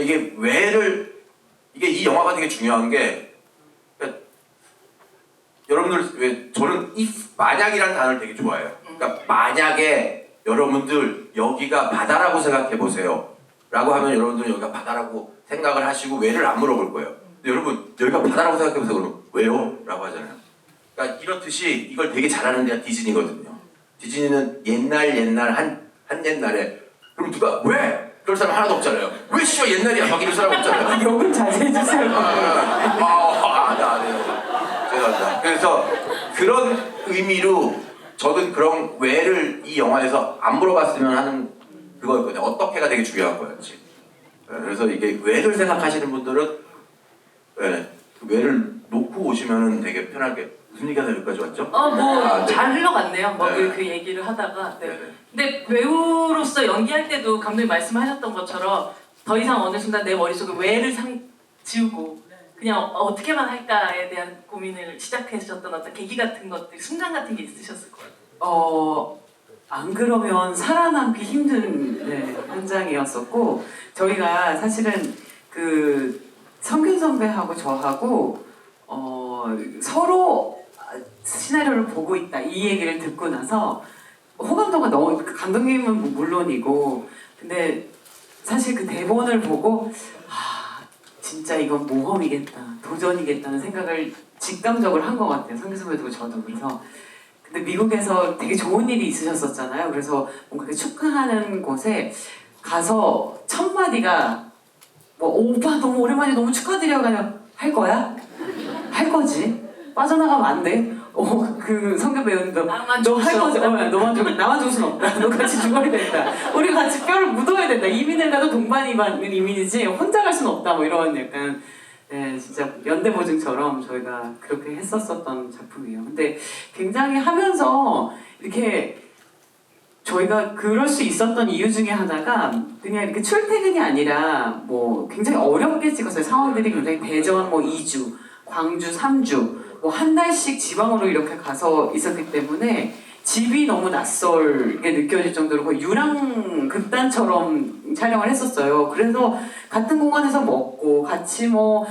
이게 이 영화가 되게 중요한 게 그러니까 여러분들 왜 저는 만약이라는 단어를 되게 좋아해요. 그러니까 만약에 여러분들 여기가 바다라고 생각해 보세요. 라고 하면 여러분들은 여기가 바다라고 생각을 하시고 왜를 안 물어볼 거예요. 근데 여러분 여기가 바다라고 생각해 보세요. 그러면 왜요? 라고 하잖아요. 그러니까 이렇듯이 이걸 되게 잘하는 데가 디즈니거든요. 디즈니는 옛날 한 옛날에 그럼 누가 왜? 그럴 사람 하나도 없잖아요. 왜 씨와 옛날이야? 막 이럴 사람 없잖아요. 욕은 자제해주세요. 네. 죄송합니다. 그래서 그런 의미로 저는 그런 왜를 이 영화에서 안 물어봤으면 하는 그거였거든요. 어떻게가 되게 중요한 거였지. 그래서 이게 왜를 생각하시는 분들은 네, 그 왜를 놓고 오시면은 되게 편하게 무슨 얘기가 여기까지 왔죠? 네. 잘 흘러갔네요. 네. 그 얘기를 하다가. 네. 네네. 근데 배우로서 연기할 때도 감독님 말씀하셨던 것처럼 더 이상 어느 순간 내 머릿속에 왜를 지우고 그냥 어떻게만 할까에 대한 고민을 시작하셨던 어떤 계기 같은 것들, 순간 같은 게 있으셨을 거예요. 안 그러면 살아남기 힘든 현장이었었고 저희가 사실은 그 성균 선배하고 저하고 서로 시나리오를 보고 있다 이 얘기를 듣고 나서 호 감독은 감독님은 물론이고 근데 사실 그 대본을 보고 진짜 이건 모험이겠다 도전이겠다는 생각을 직감적으로 한 것 같아요. 성균 선배도 저도. 그래서 근데 미국에서 되게 좋은 일이 있으셨었잖아요. 그래서 뭔가 축하하는 곳에 가서 첫 마디가 뭐 오빠 너무 오랜만에 너무 축하드려 그냥 할 거야? 할 거지? 빠져나가면 안 돼? 그 성교 배우님도 너 할 거지? 나만 죽을 순 없다. 너 같이 죽어야 된다. 우리 같이 뼈를 묻어야 된다. 이민을 가도 동반이 받는 이민이지 혼자 갈 순 없다. 뭐 이런 약간 진짜 연대보증처럼 저희가 그렇게 했었던 작품이에요. 근데 굉장히 하면서 이렇게 저희가 그럴 수 있었던 이유 중에 하나가 그냥 이렇게 출퇴근이 아니라 뭐 굉장히 어렵게 찍었어요. 상황들이 굉장히 대전 뭐 2주, 광주 3주, 뭐 한 달씩 지방으로 이렇게 가서 있었기 때문에 집이 너무 낯설게 느껴질 정도로 거의 유랑 극단처럼 촬영을 했었어요. 그래서 같은 공간에서 먹고 같이 뭐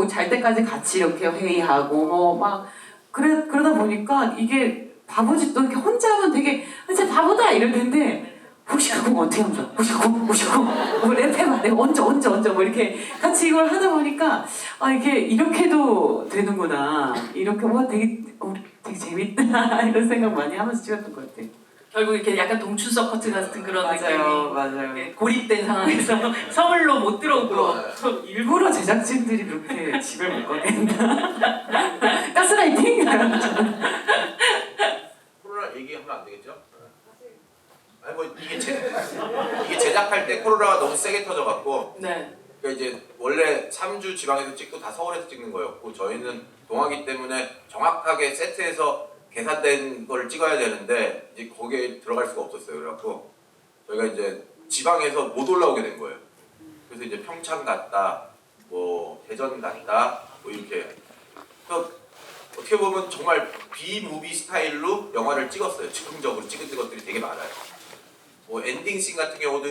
잘 때까지 같이 이렇게 회의하고 뭐 막 그러다 보니까 이게 바보짓도 이렇게 혼자 하면 되게 진짜 바보다 이럴 텐데 혹시 그거 어떻게 하면 좋아? 혹시 그거 뭐 랩해봐 내가 얹어 뭐 이렇게 같이 이걸 하다 보니까 이게 이렇게도 되는구나 이렇게 되게 재밌다 이런 생각 많이 하면서 찍었던 것 같아요. 결국 이렇게 약간 동춘석 커트 같은 그런 맞아요. 느낌이 고립된 상황에서 서울로 못 들어오고 일부러 제작진들이 그렇게 집을 못 가게 했나? 가스라이팅? 코로나 얘기하면 안 되겠죠? 아니 뭐 이게 제작할 때 코로나가 너무 세게 터져갖고 네. 그러니까 이제 원래 3주 지방에서 찍고 다 서울에서 찍는 거였고 저희는 동아기 때문에 정확하게 세트에서 계산된 걸 찍어야 되는데 이제 거기에 들어갈 수가 없었어요. 그래갖고 저희가 이제 지방에서 못 올라오게 된 거예요. 그래서 이제 평창 갔다, 뭐 대전 갔다, 뭐 이렇게. 그래서 어떻게 보면 정말 비무비 스타일로 영화를 찍었어요. 즉흥적으로 찍은 것들이 되게 많아요. 뭐 엔딩 씬 같은 경우도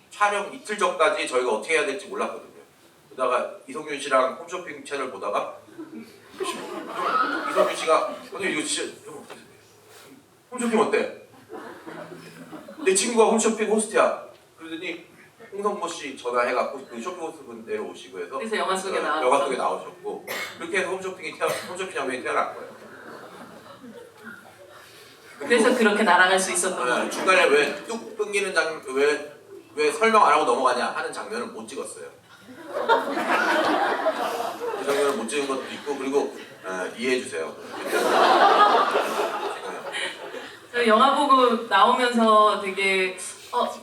촬영 이틀 전까지 저희가 어떻게 해야 될지 몰랐거든요. 그러다가 이성균 씨랑 홈쇼핑 채널 보다가 이성균 씨가 오늘 이거 진짜 홈쇼핑 어때? 내 친구가 홈쇼핑 호스트야. 그러더니 홍성모 씨 전화해갖고 그 쇼핑 호스트분 내려오시고 해서 그래서 영화 속에 나왔죠. 영화 속에 나오셨고 그렇게 해서 홈쇼핑 장면이 태어난 거예요. 그래서 그렇게 날아갈 수 있었던 거예요. 중간에 왜 뚝 끊기는 왜 설명 안 하고 넘어가냐 하는 장면은 못 찍었어요. 그 장면을 못 찍은 것도 있고 그리고 이해해 주세요. 저 영화 보고 나오면서 되게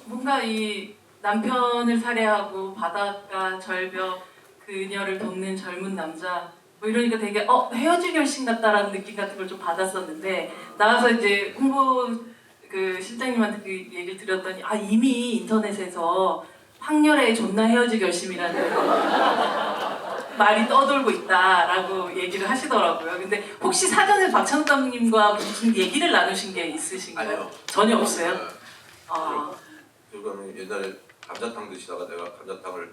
뭔가 이 남편을 살해하고 바닷가 절벽 그녀를 돕는 젊은 남자 뭐 이러니까 되게 헤어질 결심 같다라는 느낌 같은 걸 좀 받았었는데 나와서 이제 홍보 그 실장님한테 그 얘기를 드렸더니 이미 인터넷에서 황렬의 존나 헤어질 결심이라는 말이 떠돌고 있다라고 얘기를 하시더라고요. 근데 혹시 사전에 박찬욱 감독님과 무슨 얘기를 나누신 게 있으신가요? 아니요. 전혀 없어요? 그거는 옛날에 감자탕 드시다가 내가 감자탕을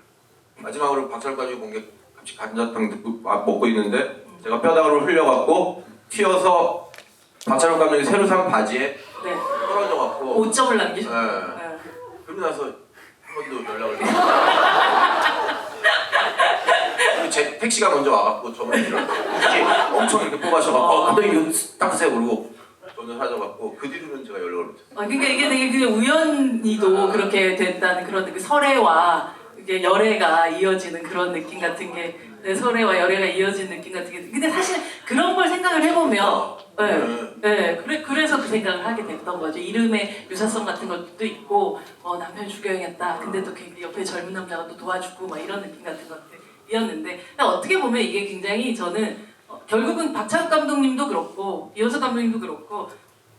마지막으로 박찬욱까지 본 게 같이 감자탕 먹고 있는데 제가 뼈다귀를 흘려갖고 튀어서 박찬욱 감독이 새로 산 바지에 네. 떨어져갖고 5점을 남기셨어요. 네. 그러고 나서 한 번도 연락을 그리고 제 택시가 먼저 와갖고 저는 굳이 엄청 이렇게 뽑아셔갖고 감독님 이거 닦으세요 그러고 저는 하셔갖고 그 뒤로는 제가 연락을 못했어요. 그러니까 이게 되게 그냥 우연히도 그렇게 된다는 그런 그 설애와 이게 열애가 이어지는 그런 느낌 같은 게 설애와 열애가 이어지는 느낌 같은 게 근데 사실 그런 걸 생각을 해보면 그래서 그 생각을 하게 됐던 거죠. 이름의 유사성 같은 것도 있고 남편 죽여야겠다. 근데 또 옆에 젊은 남자가 또 도와주고 막 이런 느낌 같은 것들이었는데 어떻게 보면 이게 굉장히 저는 결국은 박찬욱 감독님도 그렇고 이호석 감독님도 그렇고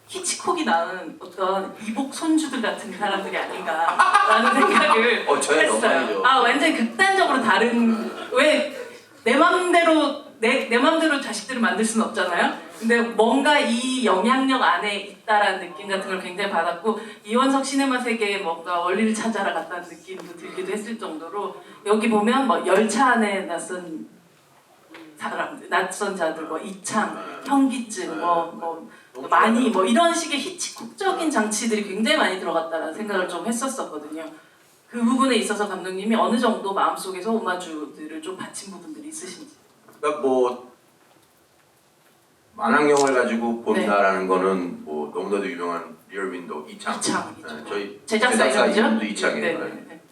히치콕이 낳은 어떤 이복 손주들 같은 사람들이 아닌가라는 생각을 했어요. 완전히 극단적으로 다른 왜 내 맘대로 자식들을 만들 수는 없잖아요. 근데 뭔가 이 영향력 안에 있다라는 느낌 같은 걸 굉장히 받았고 이원석 시네마 세계에 뭔가 원리를 찾아라 같다는 느낌도 들기도 했을 정도로 여기 보면 뭐 열차 안에 낯선 사람들, 낯선 자들, 뭐 이창, 현기증, 많이 이런 식의 히치콕적인 장치들이 굉장히 많이 들어갔다는 생각을 좀 했었거든요. 그 부분에 있어서 감독님이 어느 정도 마음속에서 오마주들을 좀 바친 부분들이 있으신지. 그러니까 뭐 만학영을 가지고 본다라는 거는 뭐 너무나도 유명한 리얼 윈도우 이창. 저희 제작사 이름도 이창이에요.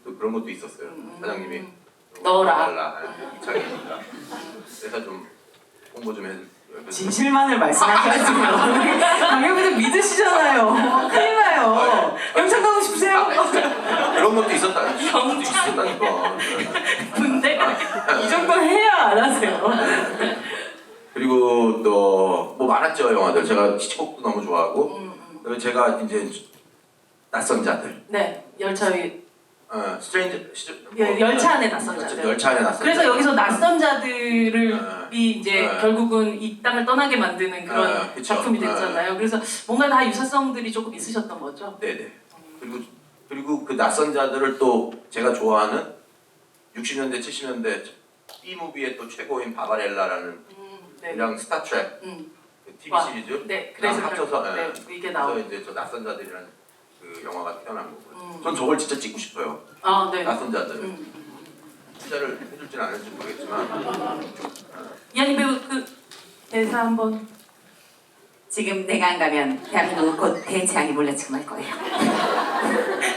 또 그런 것도 있었어요. 사장님이 넣어라. 이창이니까. 그래서 좀 홍보 좀 해주세요. 진실만을 말씀하셔야지요. 강력분들 믿으시잖아요. 큰일 나요. 영창 가고 싶으세요? 그런 것도 있었다니까. 근데 이 정도는 해야 안 하세요. 그리고 또 뭐 많았죠 영화들. 제가 히치콕도 너무 좋아하고 그리고 제가 이제 낯선 자들. 네, 열차 위. 열차 안에 낯선 자들. 열차 안에 낯선. 그래서 여기서 낯선 자들이 이제 결국은 이 땅을 떠나게 만드는 그런 작품이 됐잖아요. 그래서 뭔가 다 유사성들이 조금 있으셨던 거죠. 네네. 그리고 그 낯선 자들을 또 제가 좋아하는 60년대 70년대 B무비의 또 최고인 바바렐라라는 이랑 스타트랙 TV 시리즈 그래서 합쳐서 이게 나오고 이제 저 낯선 자들이라는 그 영화가 태어난 거고요. 전 저걸 진짜 찍고 싶어요. 낯선 자들. 투자를 해줄지는 안 해줄지 모르겠지만 이한희 배우 그 대사 한번. 지금 내가 안 가면 대한민국 곧 대재앙이 몰려치고 말 거예요.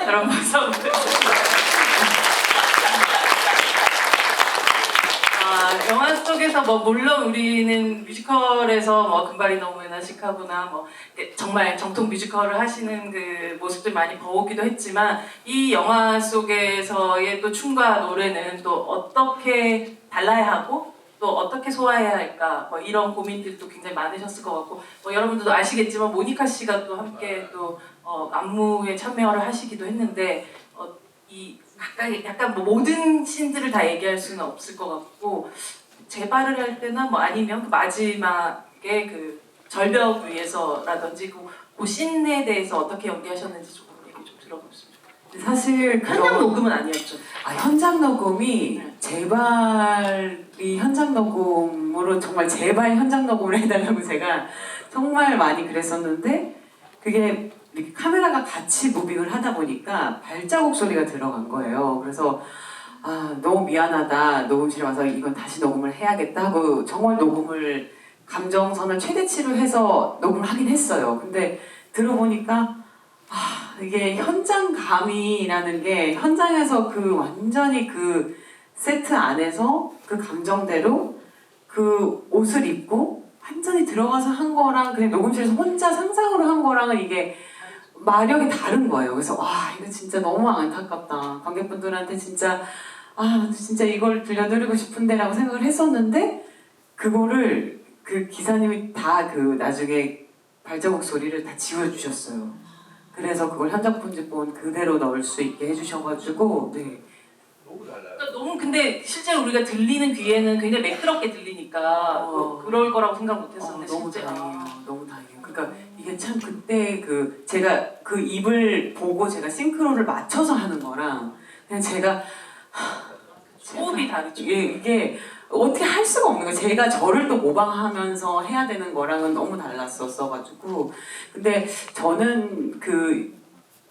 그런 모습. 영화 속에서 물론 우리는 뮤지컬에서 금발이 너무나 시카고나 정말 정통 뮤지컬을 하시는 그 모습들 많이 보기도 했지만 이 영화 속에서의 또 춤과 노래는 또 어떻게 달라야 하고 또 어떻게 소화해야 할까 뭐 이런 고민들도 굉장히 많으셨을 것 같고 뭐 여러분들도 아시겠지만 모니카 씨가 또 함께 또 안무에 참여를 하시기도 했는데 이 약간 뭐 모든 신들을 다 얘기할 수는 없을 것 같고 재발을 할 때나 뭐 아니면 그 마지막에 그 절벽 위에서라든지 그 씬에 대해서 어떻게 연기하셨는지 조금 얘기 좀 들어보고 싶습니다. 사실 현장 녹음은 아니었죠. 현장 녹음이 제발이 현장 녹음으로 정말 제발 현장 녹음을 해달라고 제가 정말 많이 그랬었는데 그게 이렇게 카메라가 같이 무빙을 하다 보니까 발자국 소리가 들어간 거예요. 그래서 너무 미안하다. 녹음실에 와서 이건 다시 녹음을 해야겠다 하고 정말 녹음을 감정선을 최대치로 해서 녹음을 하긴 했어요. 근데 들어보니까 이게 현장감이라는 게 현장에서 그 완전히 그 세트 안에서 그 감정대로 그 옷을 입고 완전히 들어가서 한 거랑 그냥 녹음실에서 혼자 상상으로 한 거랑은 이게 마력이 다른 거예요. 그래서 이거 진짜 너무 안타깝다. 관객분들한테 진짜 진짜 이걸 들려드리고 싶은데라고 생각을 했었는데 그거를 그 기사님이 다 그 나중에 발자국 소리를 다 지워주셨어요. 그래서 그걸 현장 편집본 그대로 넣을 수 있게 해주셔가지고 네. 너무 달라요. 그러니까 너무 근데 실제로 우리가 들리는 귀에는 굉장히 매끄럽게 들리니까 그럴 거라고 생각 못했었는데 너무 실제 다행이에요. 너무 다행이에요. 그러니까 이게 참 그때 그 제가 그 입을 보고 제가 싱크로를 맞춰서 하는 거랑 그냥 제가 호흡이 다르죠. 이게 어떻게 할 수가 없는 거예요. 제가 저를 또 모방하면서 해야 되는 거랑은 너무 달랐었어가지고 근데 저는 그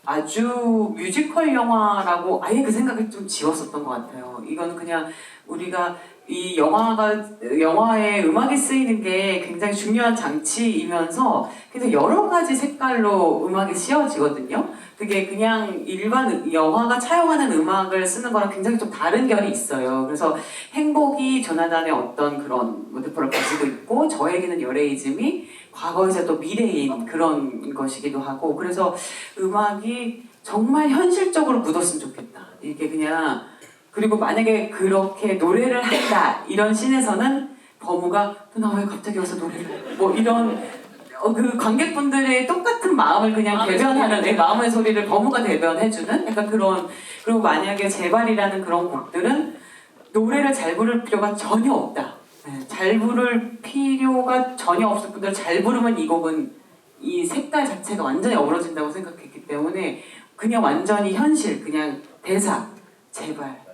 아주 뮤지컬 영화라고 아예 그 생각을 좀 지웠었던 것 같아요. 이건 그냥 우리가 이 영화에 음악이 쓰이는 게 굉장히 중요한 장치이면서 그래서 여러 가지 색깔로 음악이 씌워지거든요. 그게 그냥 일반 영화가 차용하는 음악을 쓰는 거랑 굉장히 좀 다른 결이 있어요. 그래서 행복이 조나단의 어떤 그런 모티프를 가지고 있고 저에게는 여레이즘이 과거에서 또 미래인 그런 것이기도 하고 그래서 음악이 정말 현실적으로 묻었으면 좋겠다. 이게 그냥 그리고 만약에 그렇게 노래를 한다 이런 씬에서는 버무가 나 왜 갑자기 와서 노래를 뭐 이런 그 관객분들의 똑같은 마음을 그냥 대변하는 내 마음의 소리를 버무가 대변해주는 약간 그런 그리고 만약에 제발이라는 그런 곡들은 노래를 잘 부를 필요가 전혀 없다. 네, 잘 부를 필요가 전혀 없을 뿐더러 잘 부르면 이 곡은 이 색깔 자체가 완전히 어우러진다고 생각했기 때문에 그냥 완전히 현실 그냥 대사 제발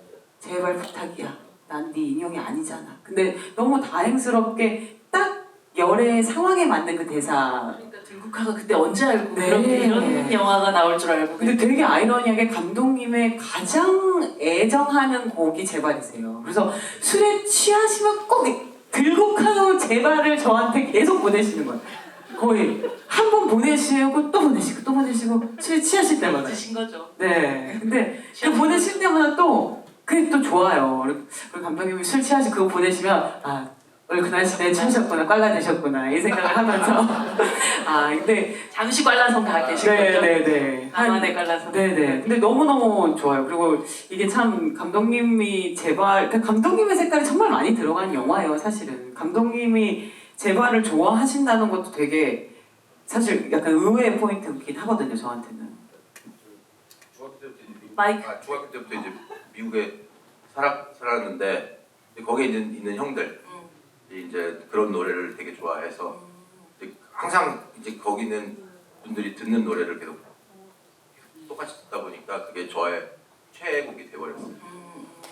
부탁이야. 난 네 인형이 아니잖아. 근데 너무 다행스럽게 딱 열의 상황에 맞는 그 대사. 그러니까 들국화가 그때 언제 알고 네. 그렇게 이런 영화가 나올 줄 알고 근데 되게 아이러니하게 감독님의 가장 애정하는 곡이 제발이세요. 그래서 술에 취하시면 꼭 들국화로 제발을 저한테 계속 보내시는 거예요. 거의 한 번 보내시고 또 보내시고 또 보내시고 술에 취하실 때마다. 드신 거죠. 네. 근데 그 보내실 때마다 또 그게 또 좋아요. 그리고 감독님이 술 취하시 그거 보내시면 오늘 그날 시대에 취하셨구나, 꽐라되셨구나 이 생각을 하면서 근데 잠시 관람선 가 계신 거죠? 네네네. 나만의 관람선. 네네. 근데 너무너무 좋아요. 그리고 이게 참 감독님이 그러니까 감독님의 색깔이 정말 많이 들어간 영화예요, 사실은. 감독님이 제발을 좋아하신다는 것도 되게 사실 약간 의외의 포인트이긴 하거든요, 저한테는. 중학교 때부터 이제 미국에 살았는데 거기에 있는 형들 이제 그런 노래를 되게 좋아해서 이제 항상 이제 거기 있는 분들이 듣는 노래를 계속 똑같이 듣다 보니까 그게 저의 최애곡이 돼버렸어요.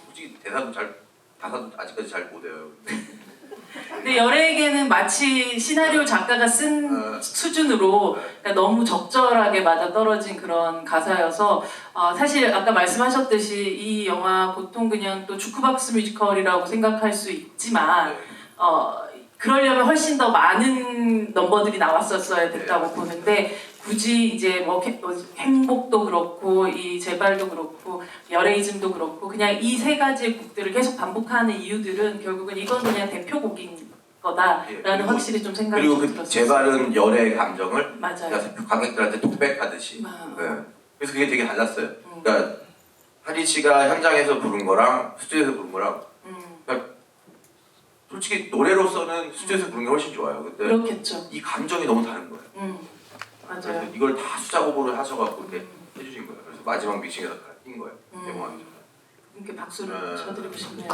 솔직히 가사도 아직까지 잘 못 외워요. 근데 열애에게는 마치 시나리오 작가가 쓴 수준으로 그러니까 너무 적절하게 맞아떨어진 그런 가사여서 사실 아까 말씀하셨듯이 이 영화 보통 그냥 또 주크박스 뮤지컬이라고 생각할 수 있지만 그러려면 훨씬 더 많은 넘버들이 나왔었어야 됐다고 보는데 굳이 이제 뭐 행복도 그렇고 이 제발도 그렇고 여레이즘도 그렇고 그냥 이 세 가지의 곡들을 계속 반복하는 이유들은 결국은 이건 그냥 대표곡인 거다라는 확실히 좀 생각이 그리고 좀 그 들었어요. 제발은 열의 감정을 맞아요. 관객들한테 독백하듯이. 네. 그래서 그게 되게 달랐어요. 그러니까 하리 씨가 현장에서 부른 거랑 스튜디오에서 부른 거랑 솔직히 노래로서는 스튜디오에서 부르는 게 훨씬 좋아요. 근데 그렇겠죠. 이 감정이 너무 다른 거예요. 맞아요. 그래서 이걸 다 수작업으로 하셔갖고 이렇게 해주신 거예요. 그래서 마지막 믹싱에서 낀 거예요. 대모하기 전에. 이렇게 박수를 네. 쳐드리고 싶네요.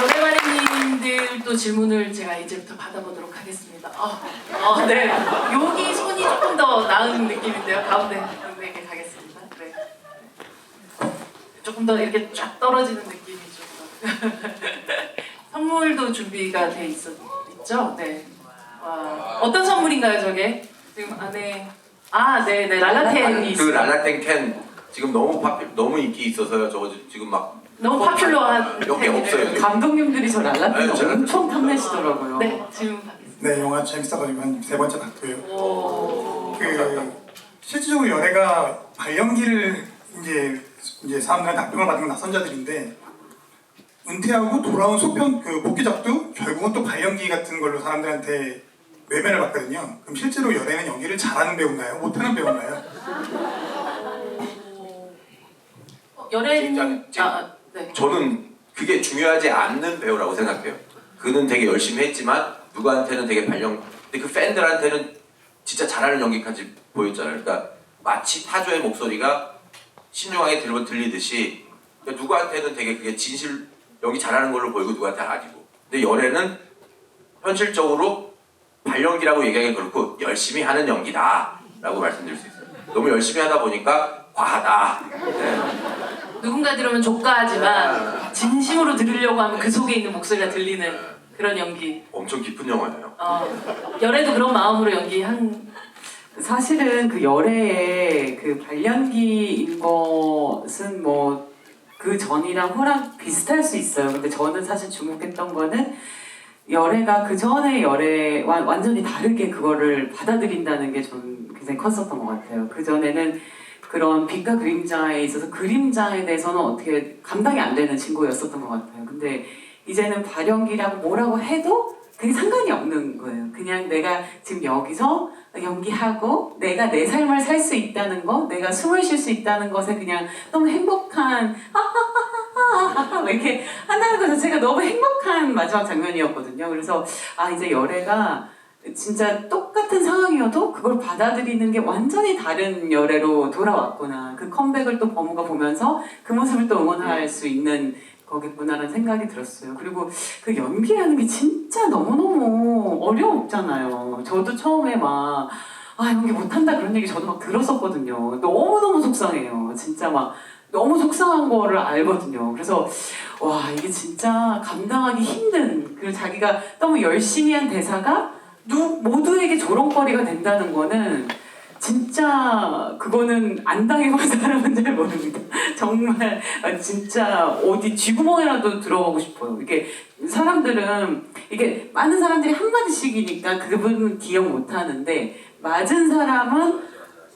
노래마리님들도 질문을 제가 이제부터 받아보도록 하겠습니다. 네. 여기 손이 조금 더 나은 느낌인데요. 가운데 분에게 가겠습니다. 네. 조금 더 이렇게 쫙 떨어지는 느낌이죠. 선물도 준비가 돼 있죠? 네. 와, 어떤 선물인가요, 저게? 지금 안에 네, 랄라텐이 그 랄라텐 캔 지금 너무 인기 있어서요. 저거 지금 막 너무 파퓰러한 몇 개 캔이네요. 없어요. 감독님들이 저 랄라텐 네, 제가 엄청 탐내시더라고요. 네, 질문 받겠습니다. 네, 영화 재밌어가지고 한 3번째 봤고요. 오. 실질적으로 연애가 발연기를 이제 사람들한테 악평을 받은 건 낯선자들인데 은퇴하고 돌아온 소편 그 복귀작도 결국은 또 발연기 같은 걸로 사람들한테 외면을 받거든요. 그럼 실제로 연애는 연기를 잘하는 배우인가요? 못하는 배우인가요? 연예인 네. 저는 그게 중요하지 않는 배우라고 생각해요. 그는 되게 열심히 했지만 누구한테는 되게 근데 그 팬들한테는 진짜 잘하는 연기까지 보였잖아요. 그러니까 마치 타조의 목소리가 신중하게 들리듯이 누구한테는 되게 그게 진실 연기 잘하는 걸로 보이고 누구한테는 아니고. 근데 연애는 현실적으로 발연기라고 얘기하기 그렇고 열심히 하는 연기다라고 말씀드릴 수 있어요. 너무 열심히 하다 보니까 과하다. 네. 누군가 들으면 조카하지만 진심으로 들으려고 하면 그 속에 있는 목소리가 들리는 그런 연기. 엄청 깊은 영화예요. 열애도 그런 마음으로 연기한. 사실은 그 열애의 그 발연기인 것은 뭐 그 전이랑 후랑 비슷할 수 있어요. 근데 저는 사실 주목했던 거는 열애가 그 전의 열애와 완전히 다르게 그거를 받아들인다는 게 좀 굉장히 컸었던 것 같아요. 그 전에는 그런 빛과 그림자에 있어서 그림자에 대해서는 어떻게 감당이 안 되는 친구였었던 것 같아요. 근데 이제는 발연기라고 뭐라고 해도 그게 상관이 없는 거예요. 그냥 내가 지금 여기서 연기하고 내가 내 삶을 살 수 있다는 거, 내가 숨을 쉴 수 있다는 것에 그냥 너무 행복한 이렇게 한다는 것 자체가 너무 행복한 마지막 장면이었거든요. 그래서 이제 열애가 진짜 똑같은 상황이어도 그걸 받아들이는 게 완전히 다른 열애로 돌아왔구나. 그 컴백을 또 범우가 보면서 그 모습을 또 응원할 수 있는 거겠구나라는 생각이 들었어요. 그리고 그 연기라는 게 진짜 너무너무 어려웠잖아요. 저도 처음에 막 연기 못한다 그런 얘기 저도 막 들었었거든요. 너무너무 속상해요. 진짜 막 너무 속상한 거를 알거든요. 그래서 와 이게 진짜 감당하기 힘든, 그리고 자기가 너무 열심히 한 대사가 모두에게 조롱거리가 된다는 거는 진짜 그거는 안 당해본 사람은 잘 모릅니다. 정말 진짜 어디 쥐구멍이라도 들어가고 싶어요. 이게 사람들은 이게 많은 사람들이 한마디씩이니까 그분은 기억 못 하는데 맞은 사람은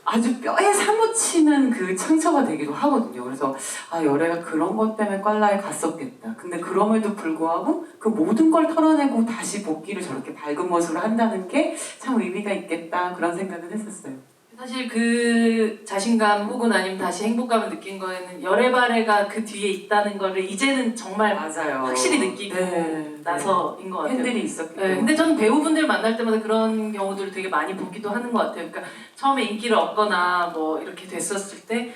아주 뼈에 사무치는 그 상처가 되기도 하거든요. 그래서 열애가 그런 것 때문에 꽐라에 갔었겠다. 근데 그럼에도 불구하고 그 모든 걸 털어내고 다시 복귀를 저렇게 밝은 모습으로 한다는 게 참 의미가 있겠다, 그런 생각을 했었어요. 사실 그 자신감 혹은 아니면 다시 행복감을 느낀 거에는 열애 발애가 그 뒤에 있다는 거를 이제는 정말 맞아요. 확실히 느끼고 나서인 것 같아요. 팬들이 있었기 때문에. 네, 근데 저는 배우분들 만날 때마다 그런 경우들을 되게 많이 보기도 하는 것 같아요. 그러니까 처음에 인기를 얻거나 뭐 이렇게 됐었을 때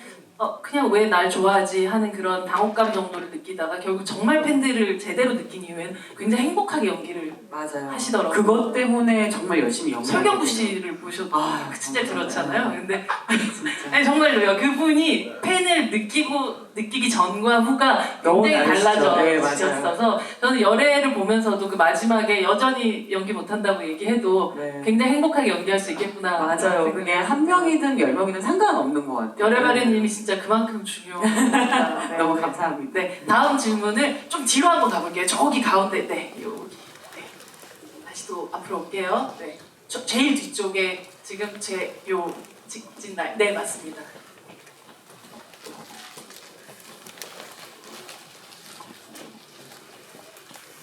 그냥 왜 날 좋아하지 하는 그런 당혹감 정도를 느끼다가 결국 정말 팬들을 제대로 느낀 이후에는 굉장히 행복하게 연기를 맞아요. 하시더라고요. 그것 때문에 정말 열심히 연기하고 설경구 씨를 보셔도 진짜 정말. 그렇잖아요. 근데 진짜. 아니 정말로요. 그분이 팬을 느끼기 전과 후가 너무 굉장히 다르시죠. 네, 달라졌어서 저는 열애를 보면서도 그 마지막에 여전히 연기 못한다고 얘기해도 네. 굉장히 행복하게 연기할 수 있겠구나. 맞아요. 그게 한 명이든 10명이든 상관없는 것 같아요. 열애발애님이 진짜 그만큼 중요합니다. 네. 너무 감사합니다. 네, 다음 질문을 좀 뒤로 한번 가볼게요. 저기 가운데, 여기. 네. 다시 또 앞으로 올게요. 네, 제일 뒤쪽에 지금 직진 라인. 네, 맞습니다.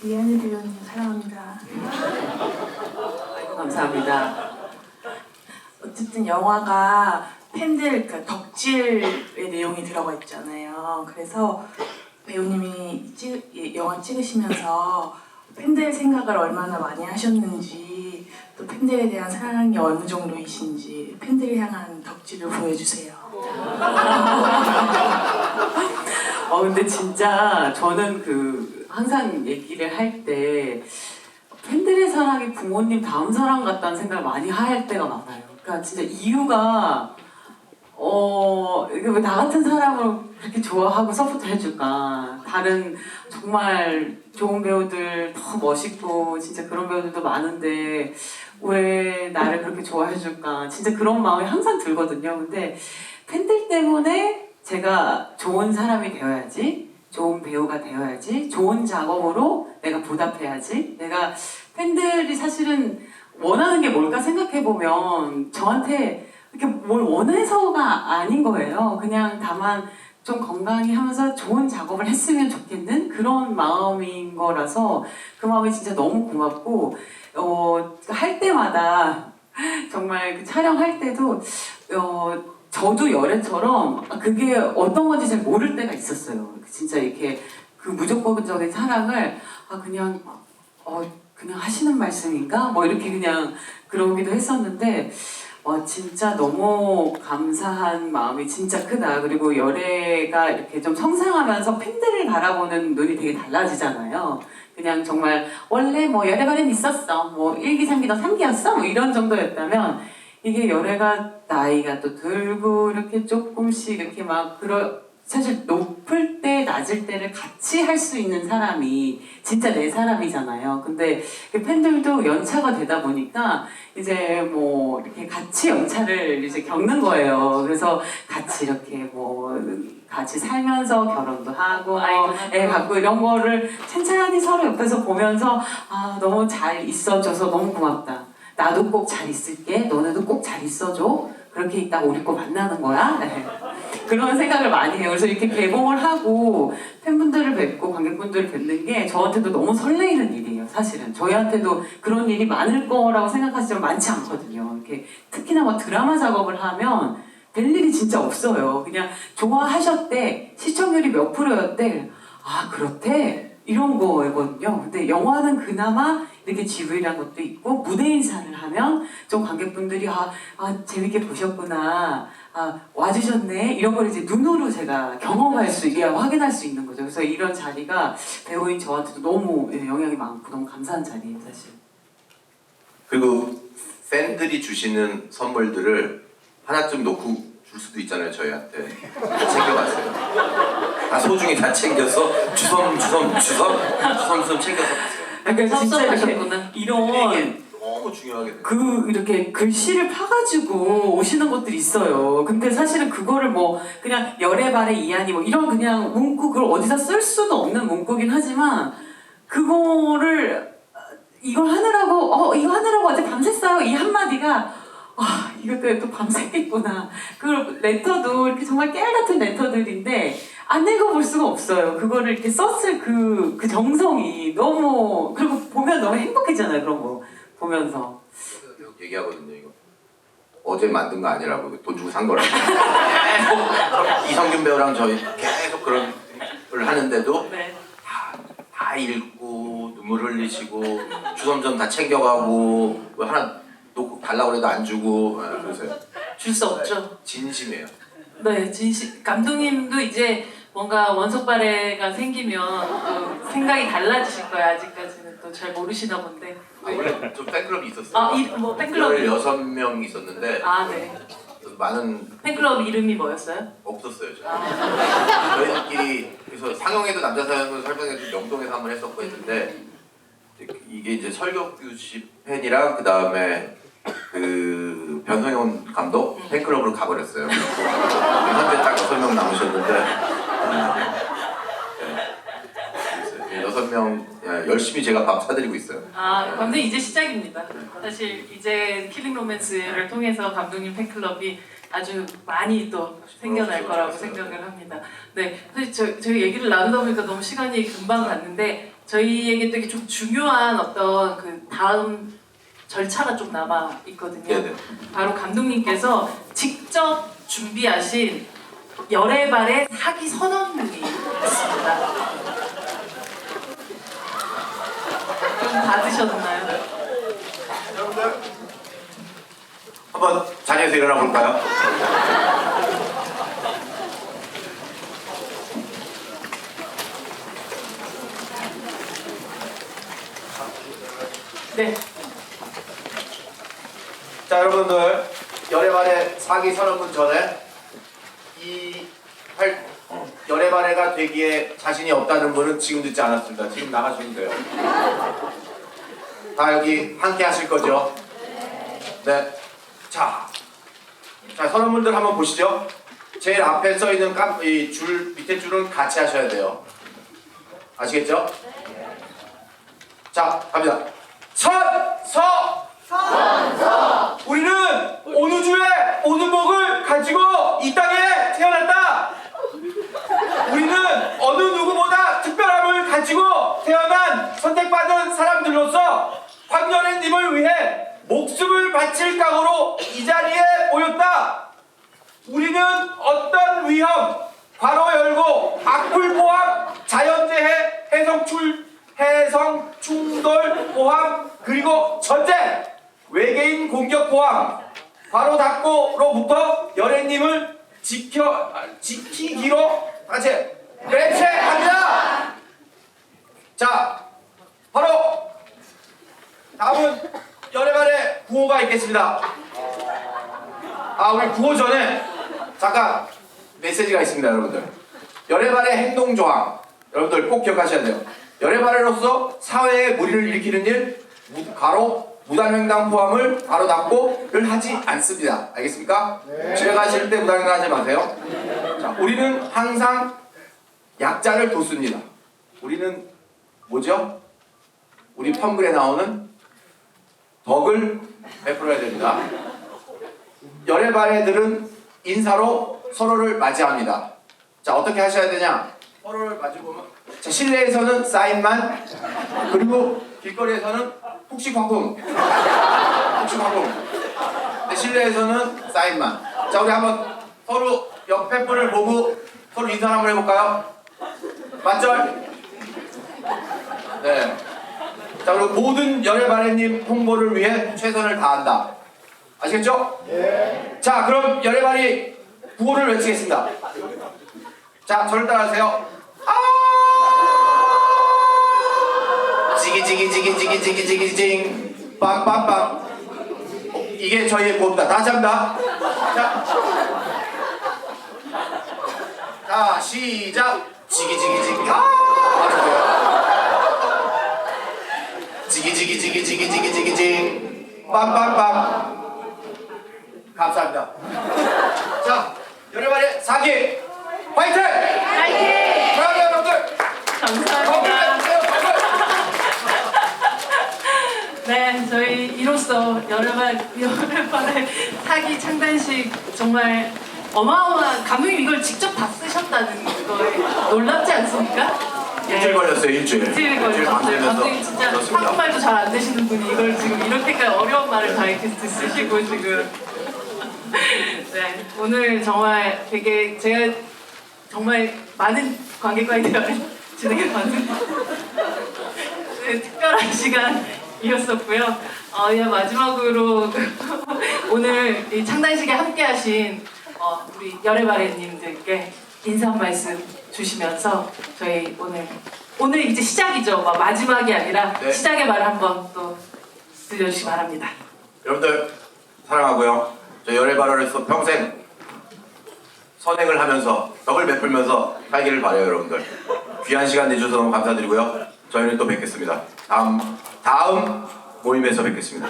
이현희 배우님 사랑합니다. 아이고, 감사합니다. 어쨌든 영화가 팬들 덕질의 내용이 들어가 있잖아요. 그래서 배우님이 영화 찍으시면서 팬들 생각을 얼마나 많이 하셨는지 또 팬들에 대한 사랑이 어느 정도이신지 팬들을 향한 덕지를 보여주세요. 근데 진짜 저는 그 항상 얘기를 할 때 팬들의 사랑이 부모님 다음 사랑 같다는 생각을 많이 할 때가 많아요. 그러니까 진짜 이유가 이게 왜 나 같은 사람을 그렇게 좋아하고 서포트 해줄까? 다른 정말 좋은 배우들 더 멋있고 진짜 그런 배우들도 많은데 왜 나를 그렇게 좋아해줄까? 진짜 그런 마음이 항상 들거든요. 근데 팬들 때문에 제가 좋은 사람이 되어야지, 좋은 배우가 되어야지, 좋은 작업으로 내가 보답해야지. 내가 팬들이 사실은 원하는 게 뭘까 생각해보면 저한테 이렇게 뭘 원해서가 아닌 거예요. 그냥 다만 좀 건강히 하면서 좋은 작업을 했으면 좋겠는 그런 마음인 거라서 그 마음이 진짜 너무 고맙고 할 때마다 정말 그 촬영할 때도 저도 열애처럼 그게 어떤 건지 잘 모를 때가 있었어요. 진짜 이렇게 그 무조건적인 사랑을 그냥 하시는 말씀인가? 뭐 이렇게 그냥 그러기도 했었는데 진짜 너무 감사한 마음이 진짜 크다. 그리고 열애가 이렇게 좀 성장하면서 팬들을 바라보는 눈이 되게 달라지잖아요. 그냥 정말 원래 뭐 열애발은 있었어. 뭐 1기, 3기, 너 3기였어? 뭐 이런 정도였다면 이게 열애가 나이가 또 들고 이렇게 조금씩 이렇게 막 사실 높을 때 낮을 때를 같이 할 수 있는 사람이 진짜 내 사람이잖아요. 근데 팬들도 연차가 되다 보니까 이제 뭐 이렇게 같이 연차를 이제 겪는 거예요. 그래서 같이 이렇게 뭐 같이 살면서 결혼도 하고 애 갖고 이런 거를 찬찬히 서로 옆에서 보면서 너무 잘 있어줘서 너무 고맙다. 나도 꼭 잘 있을게. 너네도 꼭 잘 있어줘. 그렇게 있다가 우리 거 만나는 거야? 그런 생각을 많이 해요. 그래서 이렇게 개봉을 하고 팬분들을 뵙고 관객분들을 뵙는 게 저한테도 너무 설레이는 일이에요. 사실은 저희한테도 그런 일이 많을 거라고 생각하시지만 많지 않거든요. 이렇게 특히나 뭐 드라마 작업을 하면 될 일이 진짜 없어요. 그냥 좋아하셨대, 시청률이 몇 프로였대, 그렇대, 이런 거거든요. 근데 영화는 그나마 이렇게 GV라는 것도 있고 무대 인사를 하면 좀 관객분들이 재밌게 보셨구나, 와주셨네, 이런 걸 이제 눈으로 제가 경험할 수 있게 확인할 수 있는 거죠. 그래서 이런 자리가 배우인 저한테도 너무 영향이 많고 너무 감사한 자리예요, 사실. 그리고 팬들이 주시는 선물들을 하나쯤 놓고 줄 수도 있잖아요. 저희한테 다 챙겨갔어요. 다 소중히 다 챙겨서 주섬 챙겨서 갔어요. 그러니까 진짜 이렇게 섭섭하셨구나. 이런 이게 너무 중요하게 돼요. 이렇게 글씨를 파가지고 오시는 것들이 있어요. 근데 사실은 그거를 뭐 그냥 열애발의 이한이 뭐 이런 그냥 문구 그걸 어디다 쓸 수도 없는 문구긴 하지만 그거를 이거 하느라고 어제 밤샜어요. 이 한마디가 이것 때문에 또 밤새겠구나. 그 레터도 이렇게 정말 깨알같은 레터들인데 안 읽어볼 수가 없어요. 그거를 이렇게 썼을 그 정성이 너무, 그리고 보면 너무 행복해지잖아요. 그런 거 보면서. 계속 얘기하거든요. 이거 어제 만든 거 아니라고, 돈 주고 산 거라고. 계속 이성균 배우랑 저희 계속 그런 걸 하는데도 네. 다 읽고 눈물 흘리시고 주섬주섬 다 챙겨가고 뭐 하나 놓고 달라고 해도 안 주고 그러세요. 줄 수 없죠. 진심이에요. 네, 감독님도 이제 뭔가 원석발해가 생기면 또 생각이 달라지실 거예요. 아직까지는 또 잘 모르시나 본데. 원래 좀 팬클럽이 있었어요. 뭐 팬클럽 16명 있었는데 네. 많은 팬클럽 이름이 뭐였어요? 없었어요. 저희들끼리 그래서 상영회도 남자 사연도 설명회도 명동에서 한번 했었고 했는데 이게 이제 설경규 씨 팬이랑 그 다음에 그 변성현 감독 팬클럽으로 가버렸어요. 현재 딱 6명 남으셨는데 6명 열심히 제가 밥 사드리고 있어요. 감독님 이제 시작입니다. 사실 이제 킬링 로맨스를 통해서 감독님 팬클럽이 아주 많이 또 생겨날 거라고 생각을 합니다. 네, 사실 저희 얘기를 나누다 보니까 너무 시간이 금방 갔는데 저희에게 되게 좀 중요한 어떤 그 다음 절차가 좀 남아 있거든요. 네네. 바로 감독님께서 직접 준비하신 열애발의 사기 선언문이 있습니다. 좀 받으셨나요? 여러분들 한번 자리에서 일어나 볼까요? 네. 자, 여러분들 열애발의 사기 선언문 전에 열애발애가 되기에 자신이 없다는 분은 지금 듣지 않았습니다. 지금 나가시면 돼요. 다 여기 함께 하실 거죠? 네. 자, 선언문들 한번 보시죠. 제일 앞에 써 있는 이 줄 밑에 줄은 같이 하셔야 돼요. 아시겠죠? 자, 갑니다. 선서. 우리는 온우주의 모든 복을 가지고 이 땅에 태어났다. 우리는 어느 누구보다 특별함을 가지고 태어난 선택받은 사람들로서 황연애님을 위해 목숨을 바칠 각오로 이 자리에 모였다. 우리는 어떤 위험, 괄호 열고 악플 포함, 자연재해, 해성 충돌 포함, 그리고 전쟁, 외계인 공격 포함, 괄호 닫고로부터 열애님을 지키기로 같이 맹세합니다. 자, 바로 다음은 열애발의 구호가 있겠습니다. 우리 구호 전에 잠깐 메시지가 있습니다, 여러분들. 열애발의 행동조항, 여러분들 꼭 기억하셔야 돼요. 열애발애로서 사회에 무리를 일으키는 일, 가로 무단횡단 포함을 가로 닫고를 하지 않습니다. 알겠습니까? 집에 가실 때 무단횡단 하지 마세요. 자, 우리는 항상 약자를 돕습니다. 우리는 뭐죠? 우리 펌글에 나오는 덕을 베풀어야 됩니다. 열애발애들은 인사로 서로를 맞이합니다. 자, 어떻게 하셔야 되냐? 서로를 마주보면, 자, 실내에서는 사인만, 그리고 길거리에서는 푹신황풍. 근데 실내에서는 사인만. 자, 우리 한번 서로 옆에 분을 보고 서로 인사 한번 해볼까요? 맞죠? 네. 자, 그리고 모든 열애발애님 홍보를 위해 최선을 다한다. 아시겠죠? 네. 자, 그럼 열애발이 구호를 외치겠습니다. 자, 저를 따라하세요. 지기지기지기지기지기징 빵빵빵. 이게 저희의 구호입니다. 다시 합니다. 자, 시작. 지기지기지기. 지기지기지기지기지기징 빵빵빵. 감사합니다. 자, 열애발의 사기 화이팅! 화이팅! 사랑하는 여러분들. 감사합니다. 네, 저희 이로써 열애발의 사기 창단식 정말 어마어마한 감독님 이걸 직접 다 쓰셨다는 거에 놀랍지 않습니까? 일주일 걸렸어요, 일주일. 일주일 걸렸어요. 밤새면서 감독님 진짜 그렇습니다. 한국말도 잘 안 되시는 분이 이걸 지금 이렇게까지 어려운 말을 다 이렇게 쓰시고 지금 네, 오늘 정말 되게 제가 정말 많은 관객과의 대화를 진행해봤는데 네, 특별한 시간이었었고요. 그냥 마지막으로 오늘 이 창단식에 함께하신 우리 열애발애님들께 인사 한 말씀 주시면서 저희 오늘 이제 시작이죠. 마지막이 아니라 네. 시작의 말을 한번 또 들려주시기 바랍니다. 여러분들 사랑하고요. 저 열애발애로서 평생 선행을 하면서 덕을 베풀면서 살기를 바라요, 여러분들. 귀한 시간 내주셔서 너무 감사드리고요. 저희는 또 뵙겠습니다. 다음 모임에서 뵙겠습니다.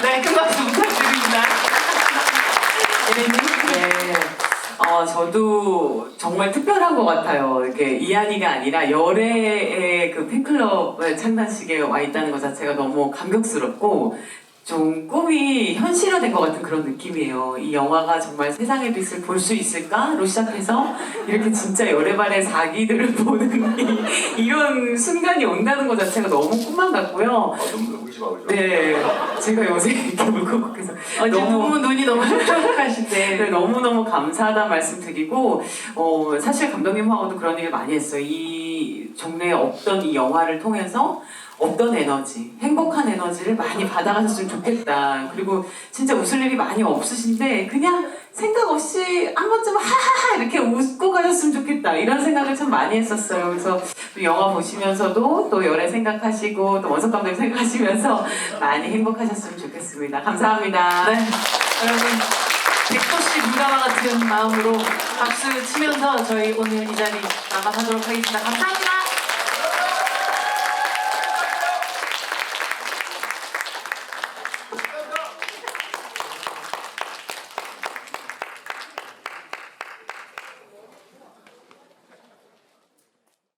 네, 큰 박수 부탁드립니다. 네. 저도 정말 특별한 것 같아요. 이렇게 이한이가 아니라 열애의 그 팬클럽 창단식에 와 있다는 것 자체가 너무 감격스럽고 좀 꿈이 현실화된 것 같은 그런 느낌이에요. 이 영화가 정말 세상의 빛을 볼 수 있을까로 시작해서 이렇게 진짜 열애발의 사기들을 보는 이런 순간이 온다는 것 자체가 너무 꿈만 같고요. 너무 울지 마, 울지 마. 네, 제가 요새 이렇게 울컥해서 너무 눈이 너무 촉촉하신데 네, 너무너무 감사하다 말씀드리고 사실 감독님하고도 그런 얘기를 많이 했어요. 이 종래에 없던 이 영화를 통해서 어떤 에너지, 행복한 에너지를 많이 받아가셨으면 좋겠다. 그리고 진짜 웃을 일이 많이 없으신데 그냥 생각 없이 한 번쯤 하하하 이렇게 웃고 가셨으면 좋겠다. 이런 생각을 참 많이 했었어요. 그래서 영화 보시면서도 또 열애 생각하시고 또 원석 감독님 생각하시면서 많이 행복하셨으면 좋겠습니다. 감사합니다. 네, 여러분 100%씩 물감화 같은 마음으로 박수 치면서 저희 오늘 이 자리 마감하도록 하겠습니다. 감사합니다.